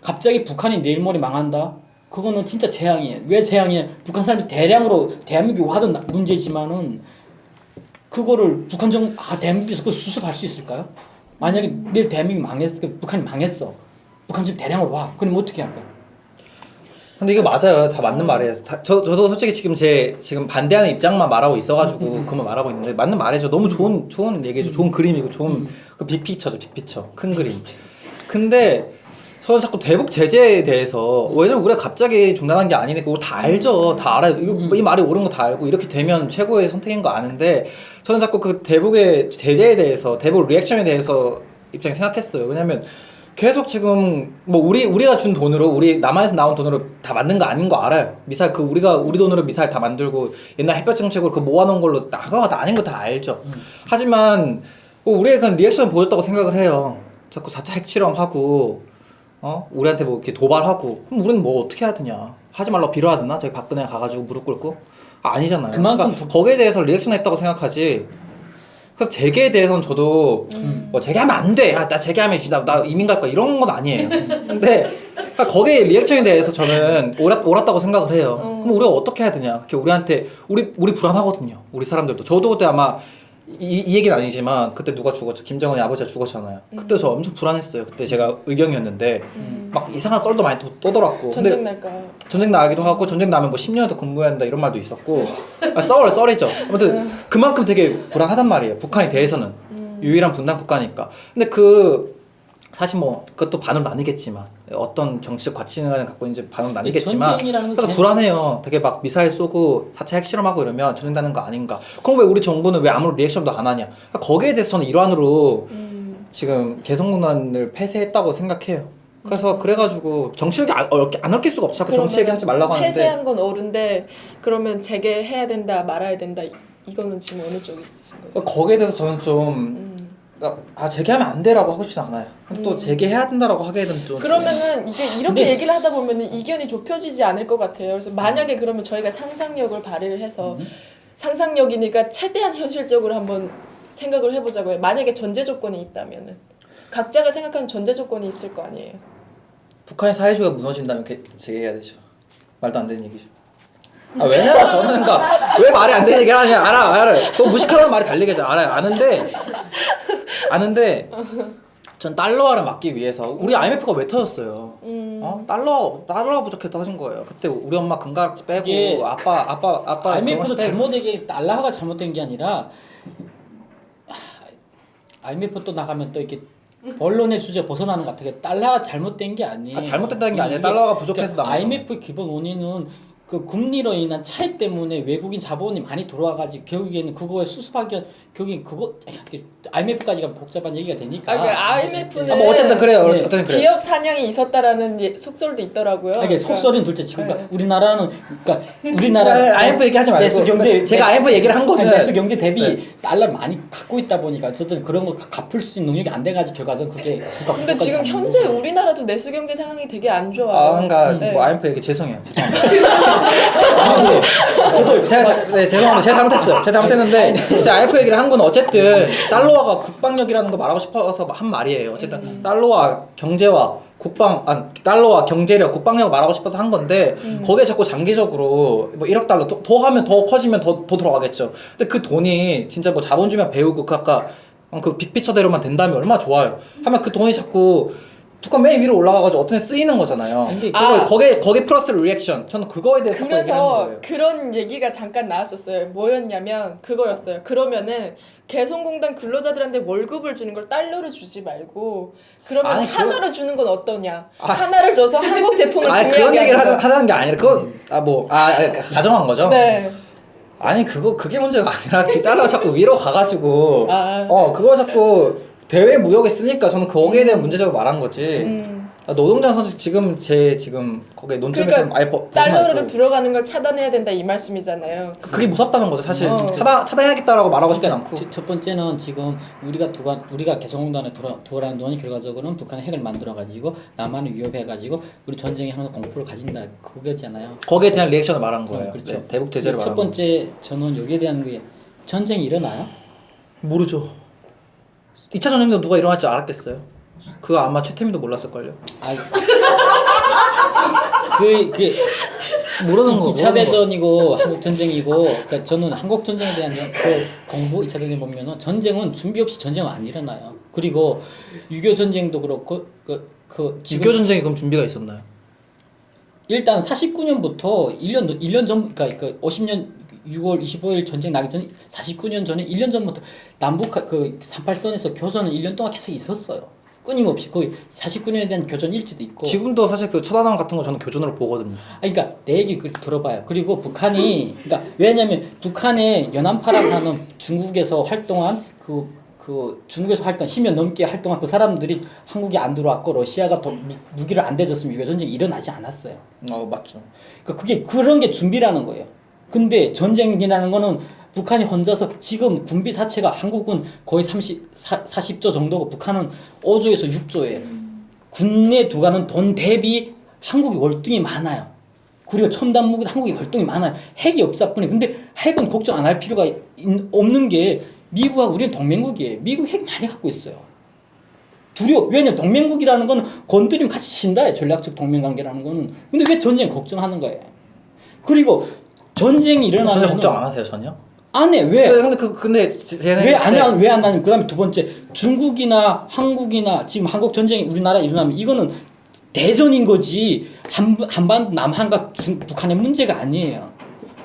갑자기 북한이 내일 모레 망한다? 그거는 진짜 재앙이에요. 왜 재앙이에요? 북한 사람들이 대량으로 대한민국에 와도 문제지만은 그거를 대한민국에서 그걸 수습할 수 있을까요? 만약에 내일 대한민국이 망했어, 북한이 망했어. 북한 지금 대량으로 와. 그럼 어떻게 할까요? 근데 이거 맞아요. 다 맞는 말이에요. 저도 솔직히 지금 반대하는 입장만 말하고 있어가지고 그만 말하고 있는데 맞는 말이죠. 너무 좋은 얘기죠. 좋은 그림이고 좋은 그 빅피처죠. 빅피처. 큰 그림. 근데 저는 자꾸 대북 제재에 대해서 왜냐면 우리가 갑자기 중단한 게 아니니까 우리 다 알죠. 다 알아요. 이 말이 옳은 거 다 알고 이렇게 되면 최고의 선택인 거 아는데 저는 자꾸 그 대북의 제재에 대해서 대북 리액션에 대해서 입장에 생각했어요. 왜냐면 계속 지금 뭐 우리가 준 돈으로 우리 남한에서 나온 돈으로 다 만든 거 아닌 거 알아요. 미사일 우리 돈으로 미사일 다 만들고 옛날 햇볕 정책으로 그 모아놓은 걸로 나가가 다 아닌 거 다 알죠. 하지만 뭐 우리의 그런 리액션 보였다고 생각을 해요. 자꾸 4차 핵실험하고 우리한테 뭐 이렇게 도발하고 그럼 우리는 뭐 어떻게 해야 되냐? 하지 말라고 빌어야 되나? 저기 박근혜 가가지고 무릎 꿇고 아니잖아요. 그만큼 그러니까 거기에 대해서 리액션했다고 생각하지. 그래서 재계에 대해서는 저도 뭐 재계하면 안 돼. 나 재계하면 나 이민 갈 거야 이런 건 아니에요. 근데 거기에 리액션에 대해서 저는 옳았다고 생각을 해요. 그럼 우리가 어떻게 해야 되냐? 그렇게 우리한테 우리 불안하거든요. 우리 사람들도. 저도 그때 아마 이 얘기는 아니지만 그때 누가 죽었죠? 김정은의 아버지가 죽었잖아요. 그때 저 엄청 불안했어요. 그때 제가 의경이었는데 막 이상한 썰도 많이 떠돌았고. 전쟁 날까. 전쟁 나기도 하고 전쟁 나면 뭐 10년을 더 근무해야 한다 이런 말도 있었고 썰이죠. 아무튼 그만큼 되게 불안하단 말이에요. 북한에 대해서는 유일한 분단 국가니까. 근데 사실 뭐 그것도 반으로 나뉘겠지만 어떤 정치적 가치관을 갖고 있는지 반으로 나뉘겠지만 그래서 불안해요. 되게 막 미사일 쏘고 4차 핵실험하고 이러면 전쟁나는 거 아닌가. 그럼 왜 우리 정부는 왜 아무런 리액션도 안 하냐. 거기에 대해서 저는 일환으로 지금 개성공단을 폐쇄했다고 생각해요. 그래서 그래가지고 정치력이 안 얽힐 수가 없어. 자꾸 정치 얘기하지 말라고 하는데 폐쇄한 건 옳은데 그러면 재개해야 된다 말아야 된다 이거는 지금 어느 쪽이신 거죠? 거기에 대해서 저는 좀 재개하면 안 돼라고 하고 싶지 않아요. 또 재개해야 된다라고 하기에는 좀 그러면은 이게 이렇게 얘기를 하다 보면은 이견이 좁혀지지 않을 것 같아요. 그래서 만약에 그러면 저희가 상상력을 발휘를 해서 상상력이니까 최대한 현실적으로 한번 생각을 해보자고요. 만약에 전제 조건이 있다면은 각자가 생각하는 전제 조건이 있을 거 아니에요. 북한의 사회주의가 무너진다면 재개해야 되죠. 말도 안 되는 얘기죠. 왜냐면 저는 그러니까 왜 말이 안 되는 얘기를 하냐. 알아. 또 무식하다는 말이 달리겠죠. 알아요. 아는데 전 달러화를 막기 위해서 우리 IMF가 왜 터졌어요? 달러가 부족해서 터진 거예요. 그때 우리 엄마 금가락지 빼고 아빠 IMF도 달러화가 잘못된 게 아니라 IMF 또 나가면 또 이렇게 언론의 주제 벗어나는 것 같아요. 달러가 잘못된 게 아니에요. 잘못됐다는 게 아니라 달러가 부족해서 나온 거죠. IMF 기본 원인은 그 금리로 인한 차익 때문에 외국인 자본이 많이 들어와가지고 결국에는 그거에 수습하기 결국엔 그거 IMF까지 가면 복잡한 얘기가 되니까. IMF는 뭐 어쨌든 그래요. 네. 어쨌든 그래요. 기업 사냥이 있었다라는 속설도 있더라고요. 이게 속설은 둘째 지금 그러니까 우리나라는 우리나라 IMF 얘기하지 말고 내수 경제 제가 IMF 얘기를 한 거는 내수 경제 대비 달러를 많이 갖고 있다 보니까 어쨌든 그런 거 갚을 수 있는 능력이 안 돼가지고 결과적으로 그게 근데 지금 현재 우리나라도 내수 경제 상황이 되게 안 좋아요. 그러니까 네. 뭐 IMF 얘기 죄송해요. 근데 저도 죄송합니다. 제가 잘못했어요. 제가 잘못했는데 제가 IMF 얘기를 한 건 어쨌든 달러화가 국방력이라는 거 말하고 싶어서 한 말이에요. 어쨌든 달러화 경제와 달러와 경제력, 국방력 말하고 싶어서 한 건데 거기에 자꾸 장기적으로 뭐 1억 달러 더 하면 더 커지면 더 들어가겠죠. 근데 그 돈이 진짜 뭐 자본 주면 배우고 그 아까 그 빅피처대로만 된다면 얼마나 좋아요. 하면 그 돈이 자꾸 두꺼 맨 위로 올라가가지고 어떤 데 쓰이는 거잖아요. 거기에 플러스 리액션. 저는 그거에 대해서 얘기하는 그래서 거예요. 그런 얘기가 잠깐 나왔었어요. 뭐였냐면 그거였어요. 그러면은 개성공단 근로자들한테 월급을 주는 걸 달러로 주지 말고 그러면 하나로 주는 건 어떠냐? 하나를 줘서 한국 제품을 구매하게 그런 얘기를 하는 하자는 게 아니라 그건 가정한 거죠. 네. 아니 그게 문제가 아니라 달러가 자꾸 위로 가가지고 그거 자꾸 대외 무역에 쓰니까 저는 거기에 대한 문제적으로 말한 거지. 노동자 선수 지금 거기에 논점에서 그러니까 아예 달러로 들어가는 걸 차단해야 된다 이 말씀이잖아요. 그게 무섭다는 거죠 사실. 차단해야겠다라고 말하고 싶지 않고. 첫 번째는 지금 우리가 개성공단에 들어가는 돈이 결과적으로는 북한의 핵을 만들어 가지고 남한을 위협해 가지고 우리 전쟁에 항상 공포를 가진다 그거잖아요. 거기에 대한 리액션을 말한 거예요. 그렇죠. 네, 대북 제재를 말한 첫 번째 저는 여기에 대한 게 전쟁이 일어나요? 모르죠. 2차 전쟁도 누가 일어날 줄 알았겠어요? 그거 아마 최태민도 몰랐을걸요? 그게 모르는 거. 2차 대전이고 한국 전쟁이고 그러니까 저는 한국 전쟁에 대한 그 공부 2차 대전 보면은 전쟁은 준비 없이 전쟁은 안 일어나요. 그리고 6.25 전쟁도 그렇고 그 6.25 전쟁이 그럼 준비가 있었나요? 일단 49년부터 1년 전 그러니까 50년 6월 25일 전쟁 나기 전 49년 전에 1년 전부터 남북 그 38선에서 교전은 1년 동안 계속 있었어요. 끊임없이 거의 49년에 대한 교전 일지도 있고 지금도 사실 그 천안함 같은 거 저는 교전으로 보거든요. 그러니까 내 얘기 들어봐요. 그리고 북한이 그러니까 왜냐면 북한의 연안파라고 하는 중국에서 활동한 중국에서 활동 10년 넘게 활동한 그 사람들이 한국에 안 들어왔고 러시아가 더 무기를 안 대줬으면 6.25 전쟁이 일어나지 않았어요. 맞죠. 그게 그런 게 준비라는 거예요. 근데 전쟁이라는 거는 북한이 혼자서 지금 군비 자체가 한국은 거의 40조 정도고 북한은 5조에서 6조예요. 국내 두가는 돈 대비 한국이 월등히 많아요. 그리고 첨단 무기도 한국이 월등히 많아요. 핵이 없다 뿐이. 근데 핵은 걱정 안 할 필요가 없는 게 미국하고 우리는 동맹국이에요. 미국 핵 많이 갖고 있어요. 왜냐면 동맹국이라는 건 건드리면 같이 친다. 전략적 동맹관계라는 거는. 근데 왜 전쟁 걱정하는 거예요? 그리고 전쟁이 일어나면 전혀 걱정 안 하세요 전혀? 안 해. 왜? 근데 왜 안 하냐면 그다음에 두 번째 중국이나 한국이나 지금 한국 전쟁이 우리나라 일어나면 이거는 대전인 거지 한반도 남한과 북한의 문제가 아니에요.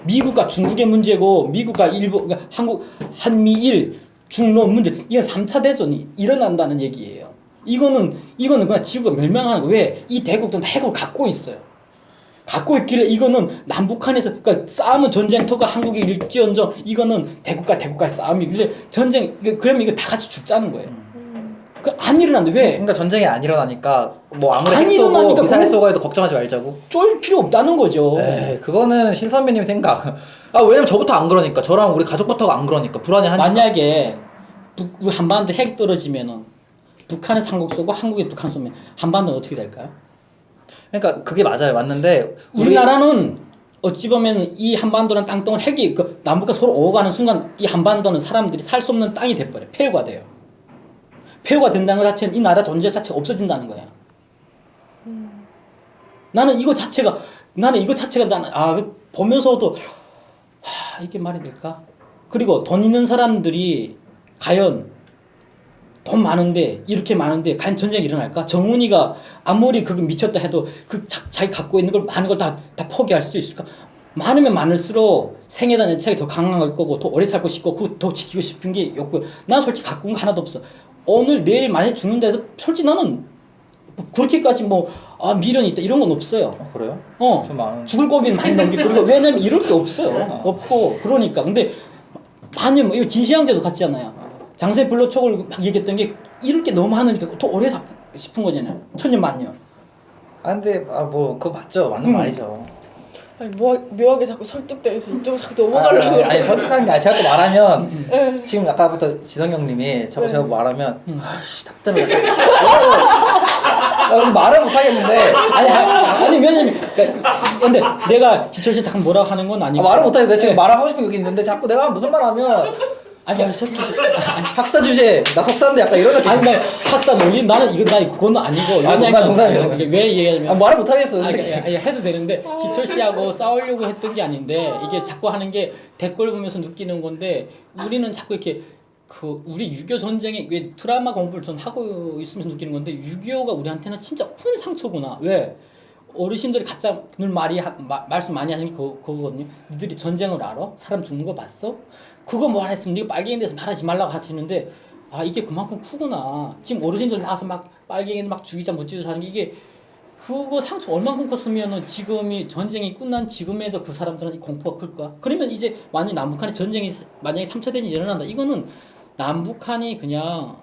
미국과 중국의 문제고 미국과 일본 그러니까 한국 한미일 중로 문제 이건 3차 대전이 일어난다는 얘기예요. 이거는 그냥 지구가 멸망하는 거예요. 왜? 이 대국들은 핵을 갖고 있어요. 갖고 있길래 이거는 남북한에서 그러니까 싸움은 전쟁터가 한국이 일지언정 이거는 대국과의 싸움이길래 전쟁 그러면 이거 다 같이 죽자는 거예요. 안 일어난데 왜? 그러니까 전쟁이 안 일어나니까 뭐 아무리 안 핵 쏘고 일어나니까 미사일 쏘고 해도 걱정하지 말자고. 쫄 필요 없다는 거죠. 에이, 그거는 신선배님 생각. 왜냐면 저부터 안 그러니까 저랑 우리 가족부터가 안 그러니까 불안해하니까. 만약에 우리 한반도 핵 떨어지면은 북한에서 한국 쏘고 한국에 북한 쏘면 한반도는 어떻게 될까요? 그러니까 그게 맞는데 우리나라는 어찌 보면 이 한반도는 땅덩어리 핵이 남북과 서로 오가는 순간 이 한반도는 사람들이 살 수 없는 땅이 돼버려. 폐허가 돼요. 폐허가 된다는 것 자체는 이 나라 존재 자체가 없어진다는 거야. 나는 이거 자체가 보면서도 이게 말이 될까? 그리고 돈 있는 사람들이 과연 돈 많은데 이렇게 많은데 과연 전쟁이 일어날까? 정훈이가 아무리 그게 미쳤다 해도 자기 갖고 있는 걸 많은 걸 다 포기할 수 있을까? 많으면 많을수록 생에 대한 애착이 더 강한 걸 거고 더 오래 살고 싶고 더 지키고 싶은 게 없고 난 솔직히 갖고 온 거 하나도 없어. 오늘 내일 만약 죽는다 해서 솔직히 나는 그렇게까지 미련이 있다 이런 건 없어요. 그래요? 좀 많은. 죽을 고비는 많이 넘기고 그리고 왜냐면 이럴 게 없어요. 없고 그러니까 근데 많이 이거 진시황제도 같잖아요. 장세 불로촉을 막 얘기했던 게 이럴 게 너무 많으니까 더 오래 싶은 거잖아요. 천년만년. 근데 그거 맞죠. 맞는 말이죠. 아니 묘하게 자꾸 설득돼서 이쪽으로 자꾸 넘어가려고 그래. 아니 설득하는 게 아니라 제가 또 말하면 네. 지금 아까부터 지성 형님이 자꾸 제가 말하면 아씨 답답해. 그래서 말을 못 하겠는데 아니 왜냐면 근데 내가 희철 씨 잠깐 뭐라고 하는 건 아니고 말을 못 하겠어. 지금 네. 말하고 싶은 게 여기 있는데 자꾸 내가 무슨 말 하면 아니 석기 씨 학사 주제 나 석사인데 약간 이런 느낌. 아니 나 학사 논리 나는 그건 아니고 왜냐면 농담이에요. 이게 왜 얘기하냐면 말을 못 하겠어. 아니, 해도 되는데 희철 씨하고 싸우려고 했던 게 아닌데 이게 자꾸 하는 게 댓글 보면서 느끼는 건데 우리는 자꾸 이렇게 우리 6.25 전쟁에 왜 드라마 공부를 전 하고 있으면서 느끼는 건데 6.25가 우리한테는 진짜 큰 상처구나. 왜? 어르신들이 가짜 늘 말씀 많이 하는 게 그거거든요. 니들이 전쟁을 알아? 사람 죽는 거 봤어? 그거 뭐 했으면 네가 빨갱이에 대해서 말하지 말라고 하시는데 이게 그만큼 크구나. 지금 어르신들 나와서 막 빨갱이는 막 죽이자 묻지도 하는 게 이게 그거 상처 얼만큼 컸으면은 지금이 전쟁이 끝난 지금에도 그 사람들은 이 공포가 클까? 그러면 이제 만약 남북한의 전쟁이 만약에 3차 대전이 일어난다. 이거는 남북한이 그냥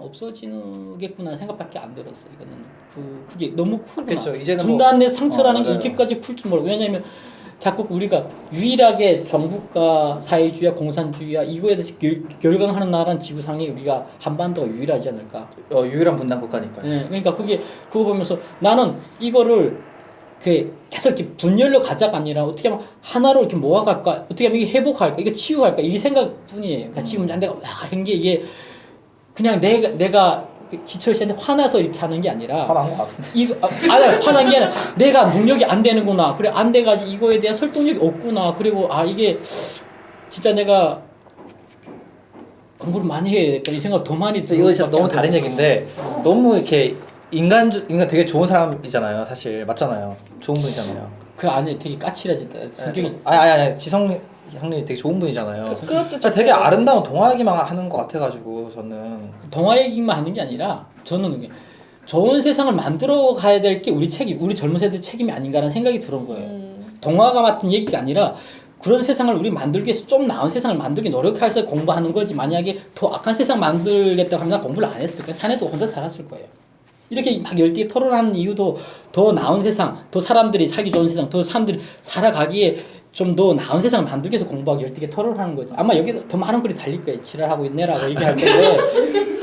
없어지겠구나 생각밖에 안 들었어. 이거는 그게 너무 크구나. 그렇죠. 이제는 분단의 상처라는 게 맞아요. 이렇게까지 클 줄 모르고 왜냐면 자꾸 우리가 유일하게 정부가 사회주의야 공산주의야 이거에 대해서 결강하는 나라는 지구상에 우리가 한반도가 유일하지 않을까. 유일한 분단 국가니까요. 네, 그러니까 그거 보면서 나는 이거를 계속 이렇게 분열로 가자가 아니라 어떻게 하면 하나로 이렇게 모아갈까, 어떻게 하면 이게 회복할까, 이게 치유할까 이게 생각뿐이에요. 그러니까 지금 내가 한 게 이게 그냥 내가 희철 씨한테 화나서 이렇게 하는 게 아니라 화난 것 같은데. 아니 화난 게 아니라 내가 능력이 안 되는구나. 그래 안 돼가지고 이거에 대한 설득력이 없구나. 그리고 이게 진짜 내가 공부를 많이 해야겠다 이 생각 더 많이 들어. 이거 진짜 너무 다른 얘기인데 너무 이렇게 인간 되게 좋은 사람이잖아요. 사실 맞잖아요. 좋은 분이잖아요. 그 안에 되게 까칠해졌다. 성격이 아니 지성 형님이 되게 좋은 분이잖아요. 그렇죠. 되게 아름다운 동화 얘기만 하는 것 같아가지고 저는 동화 얘기만 하는 게 아니라 저는 이게 좋은 세상을 만들어 가야 될 게 우리 젊은 세대 책임이 아닌가라는 생각이 들은 거예요. 동화가 맡은 얘기가 아니라 그런 세상을 우리 만들기 위해서 좀 나은 세상을 만들기 노력해서 공부하는 거지. 만약에 더 악한 세상 만들겠다고 하면 난 공부를 안 했을 거예요. 산에도 혼자 살았을 거예요. 이렇게 막 열띠게 토론하는 이유도 더 나은 세상, 더 사람들이 살기 좋은 세상, 더 사람들이 살아가기에 좀 더 나은 세상을 만들기 위해서 공부하기 열띠게 토론하는 거지. 아마 여기도 더 많은 글이 달릴 거예요. 지랄하고 있네라고 얘기할 텐데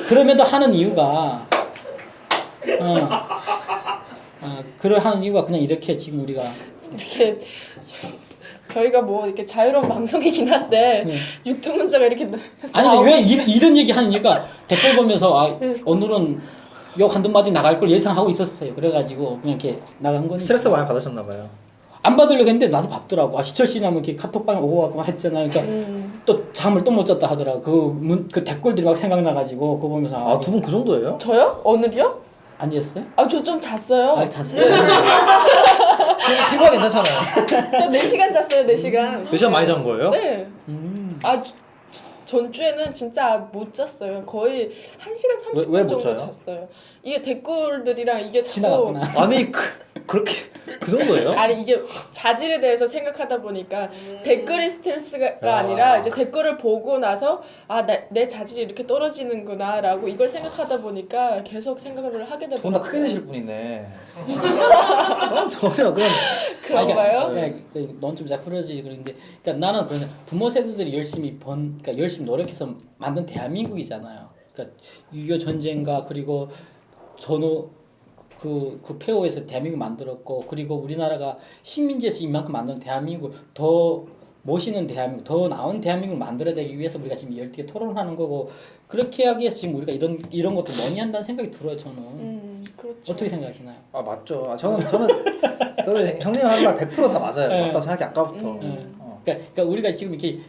그럼에도 하는 이유가 하는 이유가 그냥 이렇게 지금 우리가 이렇게 저희가 뭐 이렇게 자유로운 방송이긴 한데 네. 육두문자가 이렇게 아니 근데 왜 이런 얘기 하는 이유가 댓글 보면서 오늘은 욕 한두 마디 나갈 걸 예상하고 있었어요. 그래가지고 그냥 이렇게 나간 거니까. 스트레스 많이 받으셨나 봐요. 안 받으려고 했는데 나도 받더라고. 희철 씨는 이렇게 카톡방에 오고 가고 했잖아요. 그러니까 또 잠을 또 못 잤다 하더라고. 그 댓글들이 막 생각나가지고 그거 보면서 두 분 그 정도예요? 저요? 오늘이요? 아니었어요? 저 좀 잤어요. 잤어요. 피부가 괜찮잖아요. 저 4시간 잤어요. 4시간. 4시간 많이 잔 거예요? 네. 전주에는 진짜 못 잤어요. 거의 1시간 30분 왜못 정도 자요? 잤어요. 이게 댓글들이랑 이게 자꾸 지나갔구나. 아니 그렇게 그 정도예요? 아니 이게 자질에 대해서 생각하다 보니까 댓글이 스트레스가 아니라 이제 댓글을 보고 나서 내 자질이 이렇게 떨어지는구나라고 이걸 생각하다 보니까 계속 생각을 하게 되더라고요. 두 분 다 크게 드실 분이네. 전혀 그런가요? 넌 좀 자꾸러지 그런데 그러니까 나는 그냥 부모 세대들이 열심히 그러니까 열심히 노력해서 만든 대한민국이잖아요. 그러니까 6.25 전쟁과 그리고 전후 그 폐허에서 대한민국 만들었고 그리고 우리나라가 식민지에서 이만큼 만든 대한민국을 더 멋있는 대한민국, 더 나은 대한민국을 만들어야 되기 위해서 우리가 지금 열띠게 토론하는 거고 그렇게 하기 위해서 지금 우리가 이런 것도 논의한다는 생각이 들어요 저는. 그렇죠. 어떻게 생각하시나요? 맞죠. 저는 형님 하는 말 100% 다 맞아요. 네. 맞다고 생각이 아까부터. 그러니까 우리가 지금 이렇게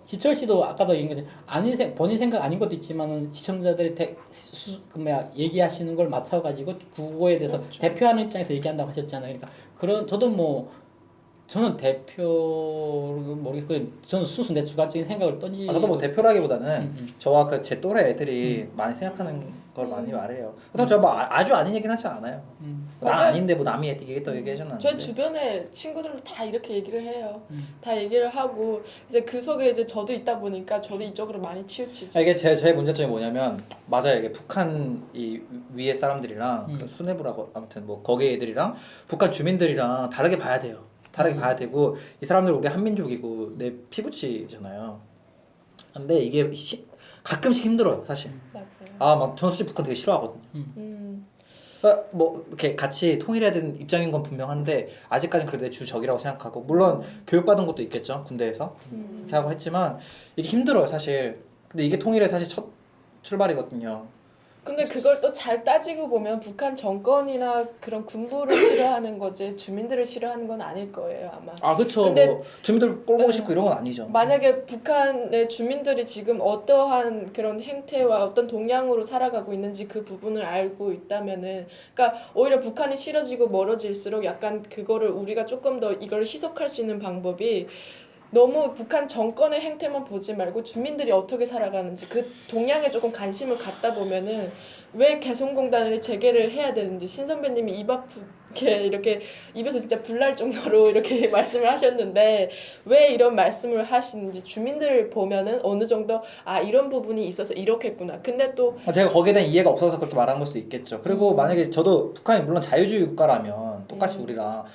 희철 씨도 아까도 얘기했는데 본인 생각 아닌 것도 있지만은 시청자들이 얘기하시는 걸 맞춰가지고 그거에 대해서 그렇죠. 대표하는 입장에서 얘기한다고 하셨잖아요. 그러니까 저도 저는 대표 모르겠고 저는 순수 내 주관적인 생각을 던지. 저도 뭐 대표라기보다는 저와 그 제 또래 애들이 많이 생각하는 걸 많이 말해요. 그래서 저뭐 아주 아닌 얘기는 하지 않아요. 나 맞아요. 아닌데 뭐 남이 얘기했다 얘기하잖아요. 저희 주변에 친구들도 다 이렇게 얘기를 해요. 다 얘기를 하고 이제 그 속에 이제 저도 있다 보니까 저도 이쪽으로 많이 치우치죠. 이게 제 문제점이 뭐냐면 맞아요. 이게 북한 이 위에 사람들이랑 그 수뇌부라고 아무튼 뭐 거기 애들이랑 북한 주민들이랑 다르게 봐야 돼요. 다르게 봐야 되고 이 사람들 우리 한민족이고 내 피부치잖아요. 근데 이게 가끔씩 힘들어요, 사실. 맞아요. 아, 막 전 솔직히 북한 되게 싫어하거든요. 그러니까 뭐 이렇게 같이 통일해야 되는 입장인 건 분명한데 아직까지는 그래도 내 주 적이라고 생각하고 물론 교육받은 것도 있겠죠, 군대에서 이렇게 하고 했지만 이게 힘들어요, 사실. 근데 이게 통일의 사실 첫 출발이거든요. 근데 그걸 또 잘 따지고 보면 북한 정권이나 그런 군부를 싫어하는 거지 주민들을 싫어하는 건 아닐 거예요 아마. 아, 그렇죠. 근데- 뭐 주민들 꼴 보고 싶고 이런 건 아니죠. 만약에 북한의 주민들이 지금 어떠한 그런 행태와 어떤 동향으로 살아가고 있는지 그 부분을 알고 있다면은, 그러니까 오히려 북한이 싫어지고 멀어질수록 약간 그거를 우리가 조금 더 이걸 희석할 수 있는 방법이 너무 북한 정권의 행태만 보지 말고 주민들이 어떻게 살아가는지 그 동향에 조금 관심을 갖다 보면은 왜 개성공단을 재개를 해야 되는지 신 선배님이 입 아프게 이렇게 입에서 진짜 불날 정도로 이렇게 말씀을 하셨는데 왜 이런 말씀을 하시는지 주민들을 보면은 어느 정도 아 이런 부분이 있어서 이렇게 했구나. 근데 또 제가 거기에 대한 이해가 없어서 그렇게 말한 걸 수도 있겠죠. 그리고 만약에 저도 북한이 물론 자유주의 국가라면 똑같이 우리랑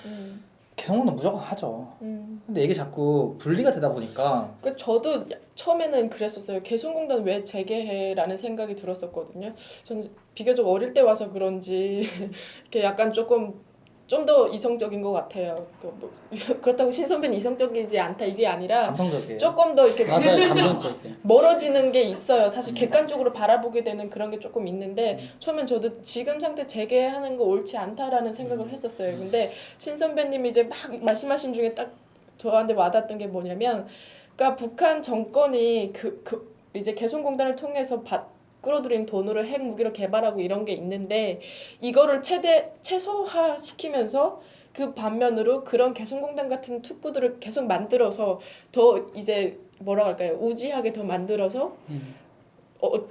개성공단 무조건 하죠. 근데 이게 자꾸 분리가 되다 보니까 그 저도 처음에는 그랬었어요. 개성공단 왜 재개해라는 생각이 들었었거든요. 저는 비교적 어릴 때 와서 그런지 이렇게 약간 조금 좀 더 이성적인 것 같아요. 뭐, 그렇다고 신 선배는 이성적이지 않다 이게 아니라 감성적이에요. 조금 더 이렇게 맞아요, 감정적이에요. 멀어지는 게 있어요. 사실 객관적으로 바라보게 되는 그런 게 조금 있는데 처음엔 저도 지금 상태 재개하는 거 옳지 않다라는 생각을 했었어요. 근데 신 선배님이 이제 막 말씀하신 중에 딱 저한테 와닿았던 게 뭐냐면, 그러니까 북한 정권이 이제 개성공단을 통해서 끌어들인 돈으로 핵무기를 개발하고 이런 게 있는데 이거를 최소화 시키면서 그 반면으로 그런 개성공단 같은 특구들을 계속 만들어서 더 이제 뭐라고 할까요? 우지하게 더 만들어서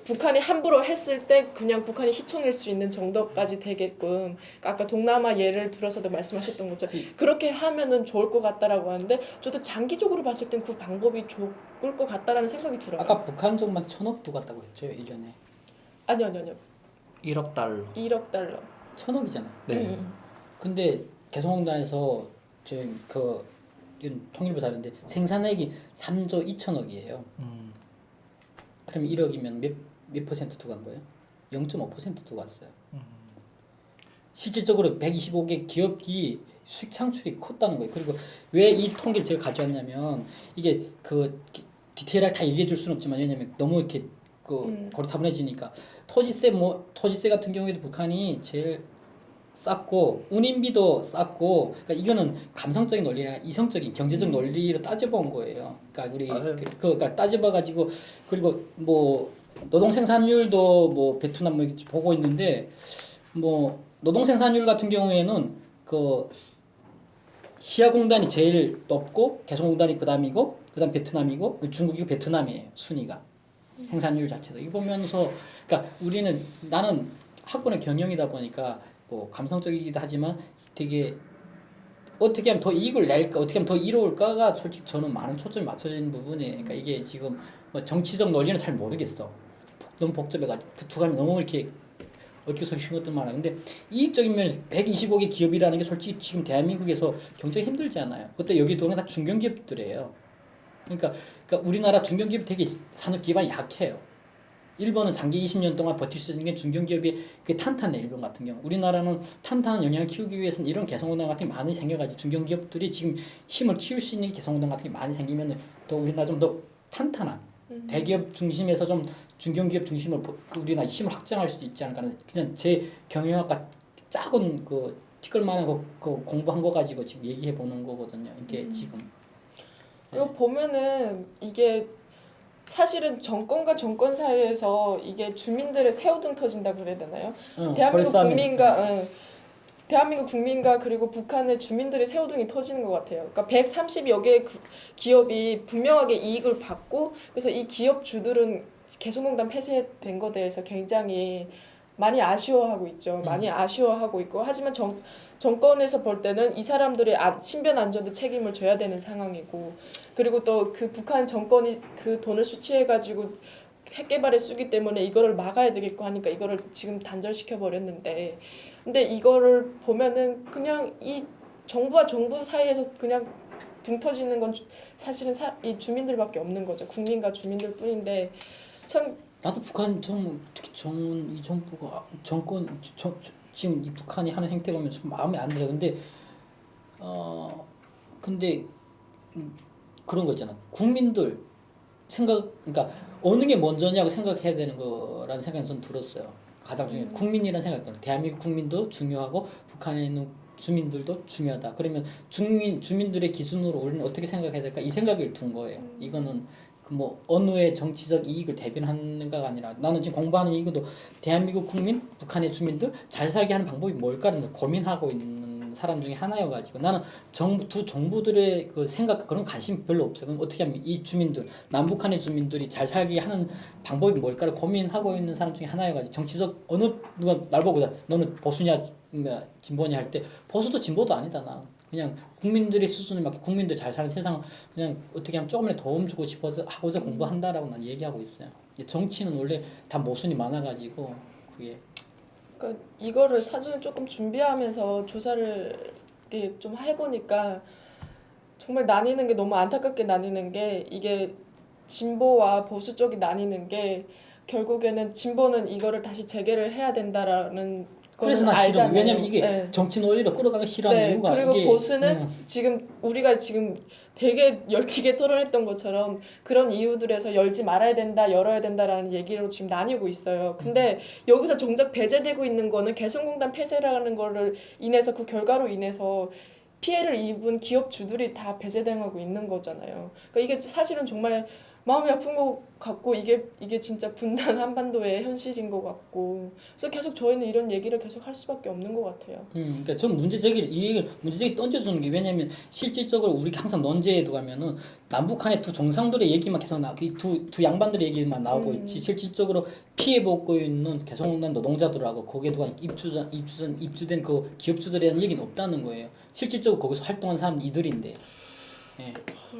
북한이 함부로 했을 때 그냥 북한이 시청일 수 있는 정도까지 되게끔, 그러니까 아까 동남아 예를 들어서도 말씀하셨던 것처럼 그렇게 하면은 좋을 것 같다라고 하는데 저도 장기적으로 봤을 땐 그 방법이 좋을 것 같다라는 생각이 들어요. 아까 북한 쪽만 1,000억 들어갔다고 했죠, 1년에. 아니요. 1억 달러. 1억 달러. 1,000억이잖아요. 네. 근데 개성공단에서 지금 이건 통일부 자료인데 생산액이 3조 2천억이에요. 그럼 1억이면 몇 퍼센트 들어간 거예요? 0.5% 들어갔어요. 실질적으로 125개 기업이 수익 창출이 컸다는 거예요. 그리고 왜 이 통계를 제가 가져왔냐면 이게 그 디테일하게 다 얘기해 줄 수는 없지만 왜냐면 너무 이렇게 고리타분해지니까 토지세 같은 경우에도 북한이 제일 쌌고 운임비도 쌌고, 그러니까 이거는 감성적인 논리가 아니라 이성적인 경제적 논리로 따져본 거예요. 그러니까 우리 그러니까 따져봐 가지고, 그리고 뭐 노동 생산율도 뭐 베트남 뭐 이렇게 보고 있는데 뭐 노동 생산율 같은 경우에는 그 시아공단이 제일 높고 개성공단이 그다음이고 그다음 베트남이고 중국이고 베트남이에요, 순위가. 생산율 자체도 이거 보면서, 그러니까 나는 학번의 경영이다 보니까 뭐 감성적이기도 하지만 되게 어떻게 하면 더 이익을 낼까, 어떻게 하면 더 이로울까가 솔직히 저는 많은 초점이 맞춰진 부분이에요. 그러니까 이게 지금 뭐 정치적 논리는 잘 모르겠어. 너무 복잡해가지고 그 두 가지 너무 이렇게 얽혀서신 것들 많아요. 근데 이익적인 면 125개 기업이라는 게 솔직히 지금 대한민국에서 경쟁이 힘들지 않아요. 그때 여기 들어온 게 다 중견기업들이에요. 그러니까 우리나라 중견기업 되게 산업 기반이 약해요. 일본은 장기 20년 동안 버틸 수 있는 게 중견기업이 그게 탄탄해. 일본 같은 경우. 우리나라는 탄탄한 영향을 키우기 위해서는 이런 개성공단 같은 게 많이 생겨가지고 중견기업들이 지금 힘을 키울 수 있는 개성공단 같은 게 많이 생기면 더 우리나라 좀 더 탄탄한 대기업 중심에서 좀 중견기업 중심으로 우리나라 힘을 확장할 수도 있지 않을까. 그냥 제 경영학과 작은 그 티끌만한 거 공부한 거 가지고 지금 얘기해 보는 거거든요. 이게 지금. 이거 보면은 이게 사실은 정권과 정권 사이에서 이게 주민들의 새우등 터진다 그래야 되나요? 대한민국 국민과 대한민국 국민과 그리고 북한의 주민들의 새우등이 터지는 것 같아요. 그러니까 130여 개의 기업이 분명하게 이익을 받고 그래서 이 기업주들은 개성공단 폐쇄된 것에 대해서 굉장히 많이 아쉬워하고 있죠. 많이 아쉬워하고 있고 하지만 정권에서 볼 때는 이 사람들의 신변 안전도 책임을 져야 되는 상황이고 그리고 또 그 북한 정권이 그 돈을 수취해가지고 핵 개발에 쓰기 때문에 이거를 막아야 되겠고 하니까 이거를 지금 단절시켜 버렸는데 근데 이거를 보면은 그냥 이 정부와 정부 사이에서 그냥 붕 터지는 건 사실은 이 주민들밖에 없는 거죠. 국민과 주민들 뿐인데 참 나도 북한 특히 이 정부가 지금 이 북한이 하는 행태 보면 좀 마음에 안 들어. 근데 그런 거 있잖아. 국민들 그러니까 어느 게 먼저냐고 생각해야 되는 거라는 생각이 좀 들었어요. 가장 중요한 국민이라는 생각이 대한민국 국민도 중요하고 북한에 있는 주민들도 중요하다. 그러면 주민들의 기준으로 우리는 어떻게 생각해야 될까? 이 생각을 둔 거예요. 이거는 뭐 어느의 정치적 이익을 대변하는가가 아니라 나는 지금 공부하는 이유도 대한민국 국민, 북한의 주민들 잘 살게 하는 방법이 뭘까를 고민하고 있는 사람 중에 하나여가지고 나는 두 정부들의 그 생각 그런 관심이 별로 없어요. 그럼 어떻게 하면 이 주민들 남북한의 주민들이 잘 살게 하는 방법이 뭘까를 고민하고 있는 사람 중에 하나여가지고 정치적 누가 날 보고 너는 보수냐 진보냐 할 때 보수도 진보도 아니다 나. 그냥 국민들의 수준에 맞게 국민들 잘 사는 세상 그냥 어떻게 하면 조금이라도 도움 주고 싶어서 하고자 공부한다라고 난 얘기하고 있어요. 정치는 원래 다 모순이 많아가지고 그게. 그러니까 이거를 사전에 조금 준비하면서 조사를 좀 해보니까 정말 나뉘는 게 너무 안타깝게 나뉘는 게 이게 진보와 보수 쪽이 나뉘는 게 결국에는 진보는 이거를 다시 재개를 해야 된다라는 그래서 나 싫어. 왜냐면 이게 네. 정치 논리로 끌어가기 싫어하는 네. 이유가 그리고 이게 보수는 지금 우리가 지금 되게 열띠게 토론했던 것처럼 그런 이유들에서 열지 말아야 된다, 열어야 된다라는 얘기로 지금 나뉘고 있어요. 근데 여기서 정작 배제되고 있는 거는 개성공단 폐쇄라는 거를 인해서 그 결과로 인해서 피해를 입은 기업주들이 다 배제당하고 있는 거잖아요. 그러니까 이게 사실은 정말 마음이 아픈 것 같고 이게 진짜 분단 한반도의 현실인 것 같고 그래서 계속 저희는 이런 얘기를 계속 할 수밖에 없는 것 같아요. 그러니까 전 문제 제기 던져주는 게 왜냐면 실질적으로 우리가 항상 논제에 두가면은 남북한의 두 정상들의 얘기만 계속 두 양반들의 얘기만 나오고 있지 실질적으로 피해 보고 있는 개성공단 노동자들하고 거기에 두가 입주된 그 기업주들에 대한 얘기는 없다는 거예요. 실질적으로 거기서 활동한 사람은 이들인데. 예.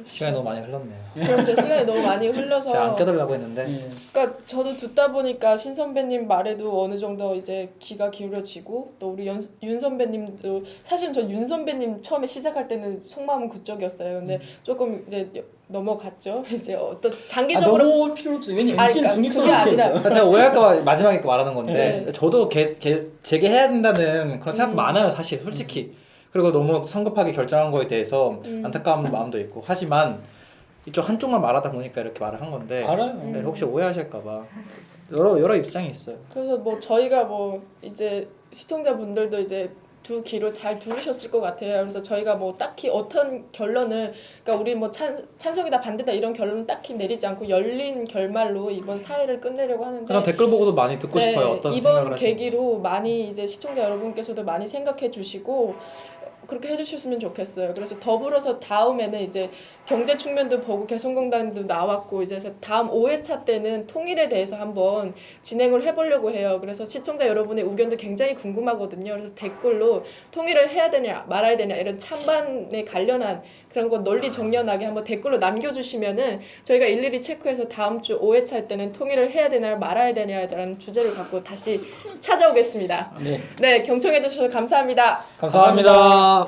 시간이 너무 많이 흘렀네요. 그렇죠. 시간이 너무 많이 흘러서 제가 안 껴들려고 했는데 예. 그러니까 저도 듣다 보니까 신 선배님 말에도 어느 정도 이제 귀가 기울여지고 또 우리 윤 선배님도 사실 저 윤 선배님 처음에 시작할 때는 속마음은 그쪽이었어요. 근데 조금 이제 넘어갔죠. 이제 어떤 장기적으로 넘어올 필요 없어요. 왜냐면 MC는 그러니까 중립성이 그게 있겠어요. 아니라 제가 오해할까봐 마지막에 말하는 건데 네. 저도 재개해야 된다는 그런 생각 많아요 사실 솔직히. 그리고 너무 성급하게 결정한 거에 대해서 안타까운 마음도 있고 하지만 이쪽 한쪽만 말하다 보니까 이렇게 말을 한 건데 알아요. 네, 혹시 오해하실까봐 여러 입장이 있어요. 그래서 뭐 저희가 뭐 이제 시청자분들도 이제 두 귀로 잘 들으셨을 것 같아요. 그래서 저희가 뭐 딱히 어떤 결론을 그러니까 우리 뭐 찬성이다 반대다 이런 결론은 딱히 내리지 않고 열린 결말로 이번 사회를 끝내려고 하는데 그냥 댓글 보고도 많이 듣고 네, 싶어요. 어떤 이번 생각을 하시는지. 계기로 많이 이제 시청자 여러분께서도 많이 생각해 주시고 그렇게 해주셨으면 좋겠어요. 그래서 더불어서 다음에는 이제 경제 측면도 보고 개성공단도 나왔고 이제 다음 5회차 때는 통일에 대해서 한번 진행을 해보려고 해요. 그래서 시청자 여러분의 의견도 굉장히 궁금하거든요. 그래서 댓글로 통일을 해야 되냐 말아야 되냐 이런 찬반에 관련한 그런 거 논리 정연하게 한번 댓글로 남겨주시면은 저희가 일일이 체크해서 다음 주 5회차 때는 통일을 해야 되냐 말아야 되냐라는 주제를 갖고 다시 찾아오겠습니다. 네. 네, 경청해 주셔서 감사합니다. 감사합니다.